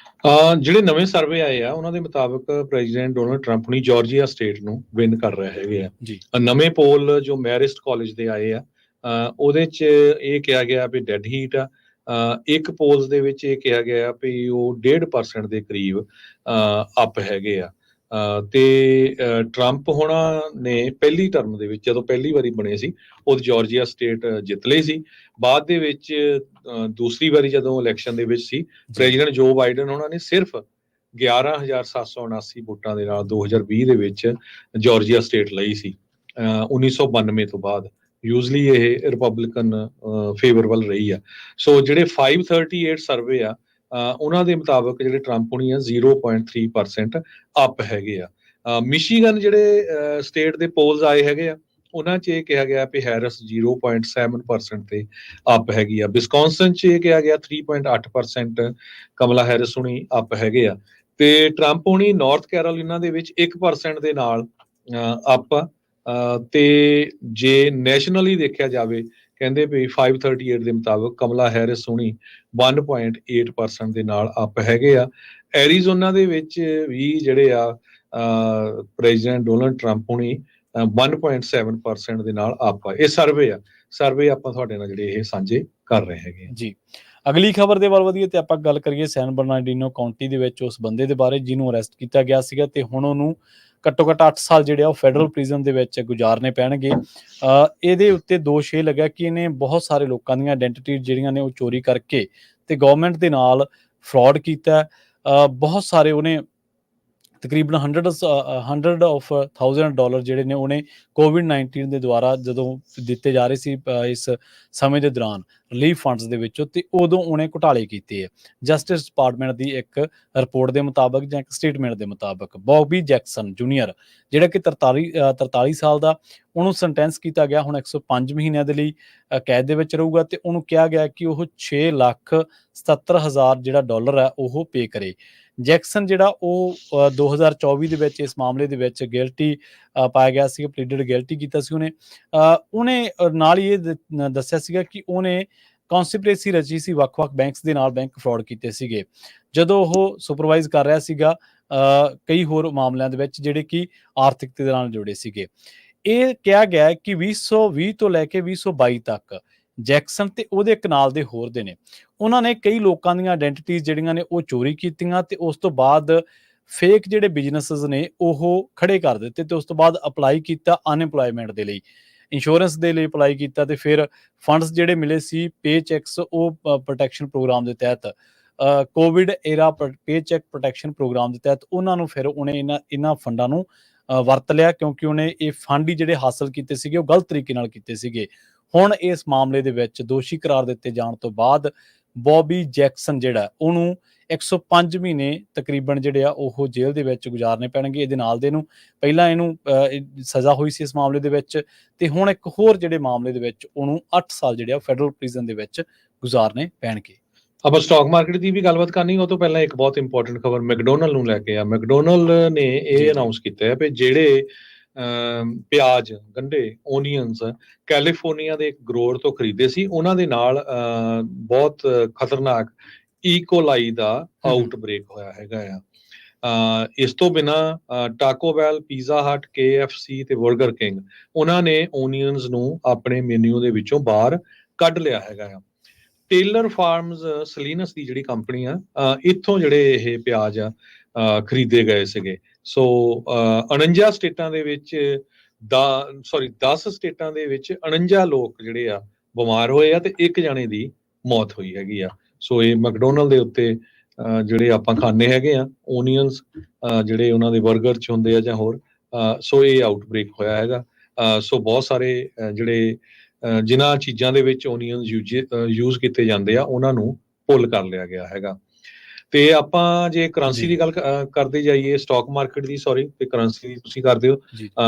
ਜਿਹੜੇ ਨਵੇਂ ਸਰਵੇ ਆਏ ਆ ਉਹਨਾਂ ਦੇ ਮੁਤਾਬਕ ਪ੍ਰੈਜ਼ੀਡੈਂਟ ਡੋਨਾਲਡ ਟਰੰਪ ਨੇ ਜਾਰਜੀਆ ਸਟੇਟ ਨੂੰ ਵਿਨ ਕਰ ਰਹੇ ਹੈਗੇ ਆ ਜੀ। ਨਵੇਂ ਪੋਲ ਜੋ ਮੈਰਿਸਟ ਕਾਲਜ ਦੇ ਆਏ ਆ ਉਹਦੇ ਚ ਇਹ ਕਿਹਾ ਗਿਆ ਵੀ ਡੈਡ ਹੀਟ ਆ। ਇੱਕ ਪੋਲਸ ਦੇ ਵਿੱਚ ਇਹ ਕਿਹਾ ਗਿਆ ਵੀ ਉਹ 1.5% ਦੇ ਕਰੀਬ ਅਪ ਹੈਗੇ ਆ। ਤੇ ਟਰੰਪ ਹੋਣਾ ਨੇ ਪਹਿਲੀ ਟਰਮ ਦੇ ਵਿੱਚ ਜਦੋਂ ਪਹਿਲੀ ਵਾਰੀ ਬਣੇ ਸੀ ਉਹ ਜਾਰਜੀਆ ਸਟੇਟ ਜਿੱਤ ਲਈ ਸੀ। ਬਾਅਦ ਦੇ ਵਿੱਚ ਦੂਸਰੀ ਵਾਰੀ ਜਦੋਂ ਇਲੈਕਸ਼ਨ ਦੇ ਵਿੱਚ ਸੀ, ਪ੍ਰੈਜ਼ੀਡੈਂਟ ਜੋ ਬਾਈਡਨ ਉਹਨਾਂ ਨੇ ਸਿਰਫ 11,779 ਵੋਟਾਂ ਦੇ ਨਾਲ 2020 ਦੇ ਵਿੱਚ ਜਾਰਜੀਆ ਸਟੇਟ ਲਈ ਸੀ। 1992 ਤੋਂ ਬਾਅਦ ਯੂਜ਼ਲੀ ਇਹ ਰਿਪਬਲਿਕਨ ਫੇਵਰ ਵੱਲ ਰਹੀ ਆ। ਸੋ ਜਿਹੜੇ 538 ਸਰਵੇ ਆ ਉਹਨਾਂ ਦੇ ਮੁਤਾਬਕ ਜਿਹੜੇ ਟਰੰਪ ਹੋਣੀ ਆ 0.3% ਅਪ ਹੈਗੇ ਆ। ਮਿਸ਼ੀਗਨ ਜਿਹੜੇ ਸਟੇਟ ਦੇ ਪੋਲਸ ਆਏ ਹੈਗੇ ਆ ਉਹਨਾਂ 'ਚ ਇਹ ਕਿਹਾ ਗਿਆ ਵੀ ਹੈਰਿਸ 0.7% ਤੇ ਅਪ ਹੈਗੀ ਆ। ਵਿਸਕੌਨਸਨ 'ਚ ਇਹ ਕਿਹਾ ਗਿਆ 3.8% ਕਮਲਾ ਹੈਰਿਸ ਹੋਣੀ ਅਪ ਹੈਗੇ ਆ। ਤੇ ਟਰੰਪ ਹੋਣੀ ਨਾਰਥ ਕੈਰੋਲੀਨਾ ਦੇ ਵਿੱਚ 1% ਦੇ ਨਾਲ ਅਪ। ਤੇ ਜੇ ਨੈਸ਼ਨਲੀ ਦੇਖਿਆ ਜਾਵੇ ਕਹਿੰਦੇ ਵੀ 538 ਦੇ ਮੁਤਾਬਕ ਕਮਲਾ ਹੈਰਿਸ ਹੋਣੀ 1.8% ਦੇ ਨਾਲ ਅਪ ਹੈਗੇ ਆ। ਐਰੀਜ਼ੋਨਾ ਦੇ ਵਿੱਚ ਵੀ ਜਿਹੜੇ ਆ ਪ੍ਰੈਜ਼ੀਡੈਂਟ ਡੋਨਾਲਡ ਟਰੰਪ ਹੋਣੀ 1.7% ਦੇ ਨਾਲ ਅਪ ਆ। ਇਹ ਸਰਵੇ ਆਪਾਂ ਤੁਹਾਡੇ ਨਾਲ ਜਿਹੜੇ ਇਹ ਸਾਂਝੇ ਕਰ ਰਹੇ ਹੈਗੇ ਜੀ। ਅਗਲੀ ਖਬਰ ਦੇ ਵੱਲ ਵਧੀਏ ਤੇ ਆਪਾਂ ਗੱਲ ਕਰੀਏ ਸੈਨ ਬਰਨਾਰਡੀਨੋ ਕਾਉਂਟੀ ਦੇ ਵਿੱਚ ਉਸ ਬੰਦੇ ਦੇ ਬਾਰੇ ਜਿਹਨੂੰ ਅਰੈਸਟ ਕੀਤਾ ਗਿਆ ਸੀਗਾ ਤੇ ਹੁਣ ਉਹਨੂੰ ਘੱਟੋ ਘੱਟ 8 ਸਾਲ ਜਿਹੜੇ ਆ ਉਹ ਫੈਡਰਲ ਪ੍ਰਿਜ਼ਨ ਦੇ ਵਿੱਚ ਗੁਜ਼ਾਰਨੇ ਪੈਣਗੇ। ਇਹਦੇ ਉੱਤੇ ਦੋਸ਼ ਇਹ ਲੱਗਾ ਕਿ ਇਹਨੇ ਬਹੁਤ ਸਾਰੇ ਲੋਕਾਂ ਦੀਆਂ ਆਇਡੈਂਟੀਟੀ ਜਿਹੜੀਆਂ ਨੇ ਉਹ ਚੋਰੀ ਕਰਕੇ ਤੇ ਗਵਰਨਮੈਂਟ ਦੇ ਨਾਲ ਫਰਾਡ ਕੀਤਾ। ਬਹੁਤ ਸਾਰੇ ਉਹਨੇ ਤਕਰੀਬਨ $100,000 ਜਿਹੜੇ ਨੇ ਉਹਨੇ ਕੋਵਿਡ-19 ਦੇ ਦੁਆਰਾ ਜਦੋਂ ਦਿੱਤੇ ਜਾ ਰਹੇ ਸੀ ਇਸ ਸਮੇਂ ਦੇ ਦੌਰਾਨ ਰਿਲੀਫ ਫੰਡਸ ਦੇ ਵਿੱਚੋਂ, ਤੇ ਉਦੋਂ ਉਹਨੇ ਘੁਟਾਲੇ ਕੀਤੇ ਹੈ। ਜਸਟਿਸ ਡਿਪਾਰਟਮੈਂਟ ਦੀ ਇੱਕ ਰਿਪੋਰਟ ਦੇ ਮੁਤਾਬਕ ਜਾਂ ਇੱਕ ਸਟੇਟਮੈਂਟ ਦੇ ਮੁਤਾਬਕ ਬੌਬੀ ਜੈਕਸਨ ਜੂਨੀਅਰ ਜਿਹੜਾ ਕਿ 43 ਸਾਲ ਦਾ, ਉਹਨੂੰ ਸੈਂਟੈਂਸ ਕੀਤਾ ਗਿਆ ਹੁਣ 105 ਮਹੀਨਿਆਂ ਦੇ ਲਈ ਕੈਦ ਦੇ ਵਿੱਚ ਰਹੂਗਾ ਤੇ ਉਹਨੂੰ ਕਿਹਾ ਗਿਆ ਕਿ ਉਹ $6,77,000 ਜਿਹੜਾ ਡਾਲਰ ਹੈ ਉਹ ਪੇ ਕਰੇ। ਜੈਕਸਨ ਜਿਹੜਾ ਉਹ 2024 ਦੇ ਵਿੱਚ ਇਸ ਮਾਮਲੇ ਦੇ ਵਿੱਚ ਗਿਲਟੀ ਪਾਇਆ ਗਿਆ ਸੀ, ਪਲੀਡਡ ਗਿਲਟੀ ਕੀਤਾ ਸੀ ਉਹਨੇ ਨਾਲ ਹੀ ਇਹ ਦੱਸਿਆ ਸੀਗਾ ਕਿ ਉਹਨੇ ਕੌਂਸਪੀਰੇਸੀ ਰਚੀ ਸੀ ਵੱਖ-ਵੱਖ ਬੈਂਕਸ ਦੇ ਨਾਲ, ਬੈਂਕ ਫਰਾਡ ਕੀਤੇ ਸੀਗੇ ਜਦੋਂ ਉਹ ਸੁਪਰਵਾਈਜ਼ ਕਰ ਰਿਹਾ ਸੀਗਾ ਕਈ ਹੋਰ ਮਾਮਲਿਆਂ ਦੇ ਵਿੱਚ ਜਿਹੜੇ ਕਿ ਆਰਥਿਕਤਾ ਦੇ ਨਾਲ ਜੁੜੇ ਸੀਗੇ। ਇਹ ਕਿਹਾ ਗਿਆ ਕਿ 2020 ਤੋਂ ਲੈ ਕੇ 2022 ਤੱਕ ਜੈਕਸਨ ਤੇ ਉਹਦੇ ਕਨਾਲ ਦੇ ਹੋਰ ਦੇ ਨੇ, ਉਹਨਾਂ ਨੇ ਕਈ ਲੋਕਾਂ ਦੀਆਂ ਆਇਡੈਂਟੀਟੀਜ਼ ਜਿਹੜੀਆਂ ਨੇ ਉਹ ਚੋਰੀ ਕੀਤੀਆਂ ਤੇ ਉਸ ਤੋਂ ਬਾਅਦ ਫੇਕ ਜਿਹੜੇ ਬਿਜ਼ਨੈਸਸ ਨੇ ਉਹ ਖੜੇ ਕਰ ਦਿੱਤੇ ਤੇ ਉਸ ਤੋਂ ਬਾਅਦ ਅਪਲਾਈ ਕੀਤਾ ਅਨਇੰਪਲੋਇਮੈਂਟ ਦੇ ਲਈ, ਇੰਸ਼ੋਰੈਂਸ ਦੇ ਲਈ ਅਪਲਾਈ ਕੀਤਾ ਤੇ ਫਿਰ ਫੰਡਸ ਜਿਹੜੇ ਮਿਲੇ ਸੀ ਪੇ ਚੈਕਸ ਉਹ ਪ੍ਰੋਟੈਕਸ਼ਨ ਪ੍ਰੋਗਰਾਮ ਦੇ ਤਹਿਤ, ਕੋਵਿਡ ਏਰਾ ਪੇ ਚੈਕ ਪ੍ਰੋਟੈਕਸ਼ਨ ਪ੍ਰੋਗਰਾਮ ਦੇ ਤਹਿਤ ਉਹਨਾਂ ਨੂੰ ਫਿਰ ਉਹਨੇ ਇਹਨਾਂ ਫੰਡਾਂ ਨੂੰ ਵਰਤ ਲਿਆ ਕਿਉਂਕਿ ਉਹਨੇ ਇਹ ਫੰਡ ਹੀ ਜਿਹੜੇ ਹਾਸਲ ਕੀਤੇ ਸੀਗੇ ਉਹ ਗਲਤ ਤਰੀਕੇ ਨਾਲ ਕੀਤੇ ਸੀਗੇ। ਹੁਣ ਇਸ ਮਾਮਲੇ ਦੇ ਵਿੱਚ ਦੋਸ਼ੀ ਕਰਾਰ ਦਿੱਤੇ ਜਾਣ ਤੋਂ ਬਾਅਦ ਬੌਬੀ ਜੈਕਸਨ ਜਿਹੜਾ ਉਹਨੂੰ 105 ਮਹੀਨੇ ਤਕਰੀਬਨ ਜਿਹੜੇ ਆ ਉਹ ਜੇਲ੍ਹ ਦੇ ਵਿੱਚ ਗੁਜ਼ਾਰਨੇ ਪੈਣਗੇ। ਇਹਦੇ ਨਾਲ ਦੇ ਨੂੰ ਪਹਿਲਾਂ ਇਹਨੂੰ ਸਜ਼ਾ ਹੋਈ ਸੀ ਇਸ ਮਾਮਲੇ ਦੇ ਵਿੱਚ ਤੇ ਹੁਣ ਇੱਕ ਹੋਰ ਜਿਹੜੇ ਮਾਮਲੇ ਦੇ ਵਿੱਚ ਉਹਨੂੰ 8 ਸਾਲ ਜਿਹੜੇ ਆ ਫੈਡਰਲ ਪ੍ਰਿਜ਼ਨ ਦੇ ਵਿੱਚ ਗੁਜ਼ਾਰਨੇ ਪੈਣਗੇ। ਆਪਾਂ ਸਟਾਕ ਮਾਰਕੀਟ ਦੀ ਵੀ ਗੱਲਬਾਤ ਕਰਨੀ, ਉਹ ਤੋਂ ਪਹਿਲਾਂ ਇੱਕ ਬਹੁਤ ਇੰਪੋਰਟੈਂਟ ਖਬਰ ਮੈਕਡੋਨਲਡ ਨੂੰ ਲੈ ਕੇ ਆ। ਮੈਕਡੋਨਲਡ ਨੇ ਇਹ ਅਨਾਉਂਸ ਕੀਤਾ ਹੈ ਵੀ ਜਿਹੜੇ ਪਿਆਜ਼, ਗੰਢੇ, ਓਨੀਅਨਸ ਕੈਲੀਫੋਰਨੀਆ ਦੇ ਇੱਕ ਗਰੋਅਰ ਤੋਂ ਖਰੀਦੇ ਸੀ। ਉਹਨਾਂ ਦੇ ਨਾਲ ਬਹੁਤ ਖਤਰਨਾਕ ਈਕੋਲਾਈ ਦਾ ਆਊਟਬ੍ਰੇਕ ਹੋਇਆ ਹੈਗਾ ਆ। ਇਸ ਤੋਂ ਬਿਨਾਂ ਟਾਕੋ ਬੈਲ, ਪੀਜ਼ਾ ਹਟ, KFC ਤੇ 버ਗਰ ਕਿੰਗ ਉਹਨਾਂ ਨੇ ਓਨੀਅਨਸ ਨੂੰ ਆਪਣੇ ਮੈਨੂ ਦੇ ਵਿੱਚੋਂ ਬਾਹਰ ਕੱਢ ਲਿਆ ਹੈਗਾ ਆ। ਟੇਲਰ ਫਾਰਮਸ ਸਲੀਨਸ ਦੀ ਜਿਹੜੀ ਕੰਪਨੀ ਆ, ਇੱਥੋਂ ਜਿਹੜੇ ਇਹ ਪਿਆਜ਼ ਆ ਖਰੀਦੇ ਗਏ ਸੀਗੇ। ਸੋ 49 ਸਟੇਟਾਂ ਦੇ ਵਿੱਚ 10 ਸਟੇਟਾਂ ਦੇ ਵਿੱਚ 49 ਲੋਕ ਜਿਹੜੇ ਆ ਬਿਮਾਰ ਹੋਏ ਆ ਤੇ ਇੱਕ ਜਾਣੇ ਦੀ ਮੌਤ ਹੋਈ ਹੈਗੀ ਆ। ਸੋ ਇਹ ਮੈਕਡੋਨਲਡ ਦੇ ਉੱਤੇ ਜਿਹੜੇ ਆਪਾਂ ਖਾਂਦੇ ਹੈਗੇ ਆ ਓਨੀਅਨਸ, ਜਿਹੜੇ ਉਹਨਾਂ ਦੇ 버ਗਰ 'ਚ ਹੁੰਦੇ ਆ ਜਾਂ ਹੋਰ, ਸੋ ਇਹ ਆਊਟਬ੍ਰੇਕ ਹੋਇਆ ਹੈਗਾ। ਸੋ ਬਹੁਤ ਸਾਰੇ ਜਿਹੜੇ ਜਿਨ੍ਹਾਂ ਚੀਜ਼ਾਂ ਦੇ ਵਿੱਚ ਓਨੀਅਨਸ ਯੂਜ਼ ਕੀਤੇ ਜਾਂਦੇ ਆ ਉਹਨਾਂ ਨੂੰ ਪੁੱਲ ਕਰ ਲਿਆ ਗਿਆ ਹੈਗਾ। ਤੇ ਆਪਾਂ ਜੇ ਕਰੰਸੀ ਦੀ ਗੱਲ ਕਰਦੇ ਜਾਈਏ, ਸਟਾਕ ਮਾਰਕੀਟ ਦੀ, ਤੇ ਕਰੰਸੀ ਦੀ ਤੁਸੀਂ ਕਰਦੇ ਹੋ।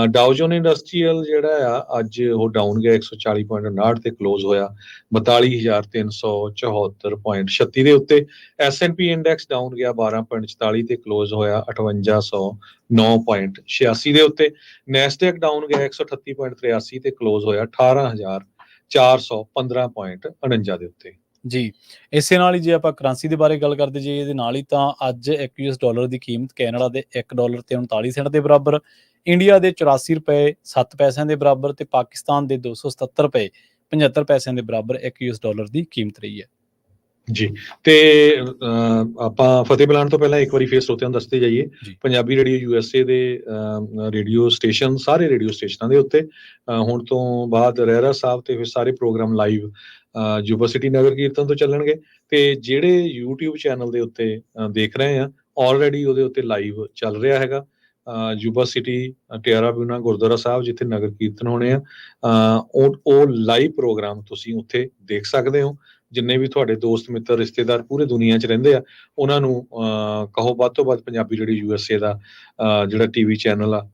ਡਾਓ ਜੋਨ ਇੰਡਸਟਰੀਅਲ ਜਿਹੜਾ ਆ ਅੱਜ ਉਹ ਡਾਊਨ ਗਿਆ 140.59 ਤੇ ਕਲੋਜ਼ ਹੋਇਆ 42,374.36 ਦੇ ਉੱਤੇ। S&P ਇੰਡੈਕਸ ਡਾਊਨ ਗਿਆ 12.44 ਤੇ ਕਲੋਜ਼ ਹੋਇਆ 5809.86 ਦੇ ਉੱਤੇ। ਨੈਸਡੈਕ ਡਾਊਨ ਗਿਆ 138.83 ਤੇ ਕਲੋਜ਼ ਹੋਇਆ 18,415.49 ਦੇ ਉੱਤੇ। ਜੀ, ਇਸੇ ਨਾਲ ਹੀ ਜੇ ਆਪਾਂ ਕਰੰਸੀ ਦੇ ਬਾਰੇ ਗੱਲ ਕਰਦੇ ਜਾਈਏ, ਇਹਦੇ ਨਾਲ ਹੀ ਤਾਂ ਅੱਜ ਇੱਕ US ਡਾਲਰ ਦੀ ਕੀਮਤ ਕੈਨੇਡਾ ਦੇ $1.39 ਦੇ ਬਰਾਬਰ, ਇੰਡੀਆ ਦੇ 84 ਰੁਪਏ 7 ਪੈਸਿਆਂ ਦੇ ਬਰਾਬਰ ਤੇ ਪਾਕਿਸਤਾਨ ਦੇ 277 ਰੁਪਏ 75 ਪੈਸਿਆਂ ਦੇ ਬਰਾਬਰ ਇੱਕ US ਡਾਲਰ ਦੀ ਕੀਮਤ ਰਹੀ ਹੈ। ਜੀ, ਤੇ ਆਪਾਂ ਫਤਿਹ ਬੁਲਾਉਣ ਤੋਂ ਪਹਿਲਾਂ ਇੱਕ ਵਾਰੀ ਫੇਰ ਸਰੋਤਿਆਂ ਨੂੰ ਦੱਸਦੇ ਜਾਈਏ, ਪੰਜਾਬੀ ਰੇਡੀਓ USA ਦੇ ਰੇਡੀਓ ਸਟੇਸ਼ਨ, ਸਾਰੇ ਰੇਡੀਓ ਸਟੇਸ਼ਨਾਂ ਦੇ ਉੱਤੇ ਹੁਣ ਤੋਂ ਬਾਅਦ ਰਹਿਰਾ ਸਾਹਿਬ ਤੇ ਫਿਰ ਸਾਰੇ ਪ੍ਰੋਗਰਾਮ ਲਾਈਵ ਯੂਨੀਵਰਸਿਟੀ ਨਗਰ ਕੀਰਤਨ ਤੋਂ ਚੱਲਣਗੇ। ਤੇ ਜਿਹੜੇ YouTube ਚੈਨਲ ਦੇ ਉੱਤੇ ਦੇਖ ਰਹੇ ਆ, ਆਲਰੇਡੀ ਉਹਦੇ ਉੱਤੇ ਲਾਈਵ ਚੱਲ ਰਿਹਾ ਹੈਗਾ ਯੂਨੀਵਰਸਿਟੀ ਟਿਆਰਾ ਬਿਊਨਾ ਗੁਰਦੁਆਰਾ ਸਾਹਿਬ ਜਿੱਥੇ ਨਗਰ ਕੀਰਤਨ ਹੋਣੇ ਆ। ਉਹ ਲਾਈਵ ਪ੍ਰੋਗਰਾਮ ਤੁਸੀਂ ਉੱਥੇ ਦੇਖ ਸਕਦੇ ਹੋ। ਜਿੰਨੇ ਵੀ ਤੁਹਾਡੇ ਦੋਸਤ ਮਿੱਤਰ ਰਿਸ਼ਤੇਦਾਰ ਪੂਰੇ ਦੁਨੀਆ 'ਚ ਰਹਿੰਦੇ ਆ, ਉਹਨਾਂ ਨੂੰ ਕਹੋ ਵੱਧ ਤੋਂ ਵੱਧ ਪੰਜਾਬੀ ਰੇਡੀਓ USA ਦਾ ਜਿਹੜਾ TV ਚੈਨਲ ਆ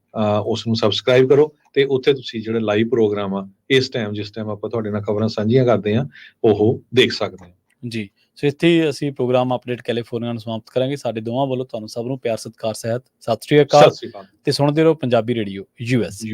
ਉਸ ਨੂੰ ਸਬਸਕ੍ਰਾਈਬ ਕਰੋ ਤੇ ਉੱਥੇ ਤੁਸੀਂ ਜਿਹੜੇ ਲਾਈਵ ਪ੍ਰੋਗਰਾਮ ਆ ਇਸ ਟਾਈਮ ਜਿਸ ਟਾਈਮ ਆਪਾਂ ਤੁਹਾਡੇ ਨਾਲ ਖਬਰਾਂ ਸਾਂਝੀਆਂ ਕਰਦੇ ਆ ਉਹ ਦੇਖ ਸਕਦੇ ਹੋ। ਜੀ, ਸੋ ਇੱਥੇ ਹੀ ਅਸੀਂ ਪ੍ਰੋਗਰਾਮ ਅਪਡੇਟ ਕੈਲੀਫੋਰਨੀਆ ਨੂੰ ਸਮਾਪਤ ਕਰਾਂਗੇ। ਸਾਡੇ ਦੋਵਾਂ ਵੱਲੋਂ ਤੁਹਾਨੂੰ ਸਭ ਨੂੰ ਪਿਆਰ ਸਤਿਕਾਰ ਸਹਿਤ ਸਤਿ ਸ਼੍ਰੀ ਅਕਾਲ ਤੇ ਸੁਣਦੇ ਰਹੋ ਪੰਜਾਬੀ ਰੇਡੀਓ US।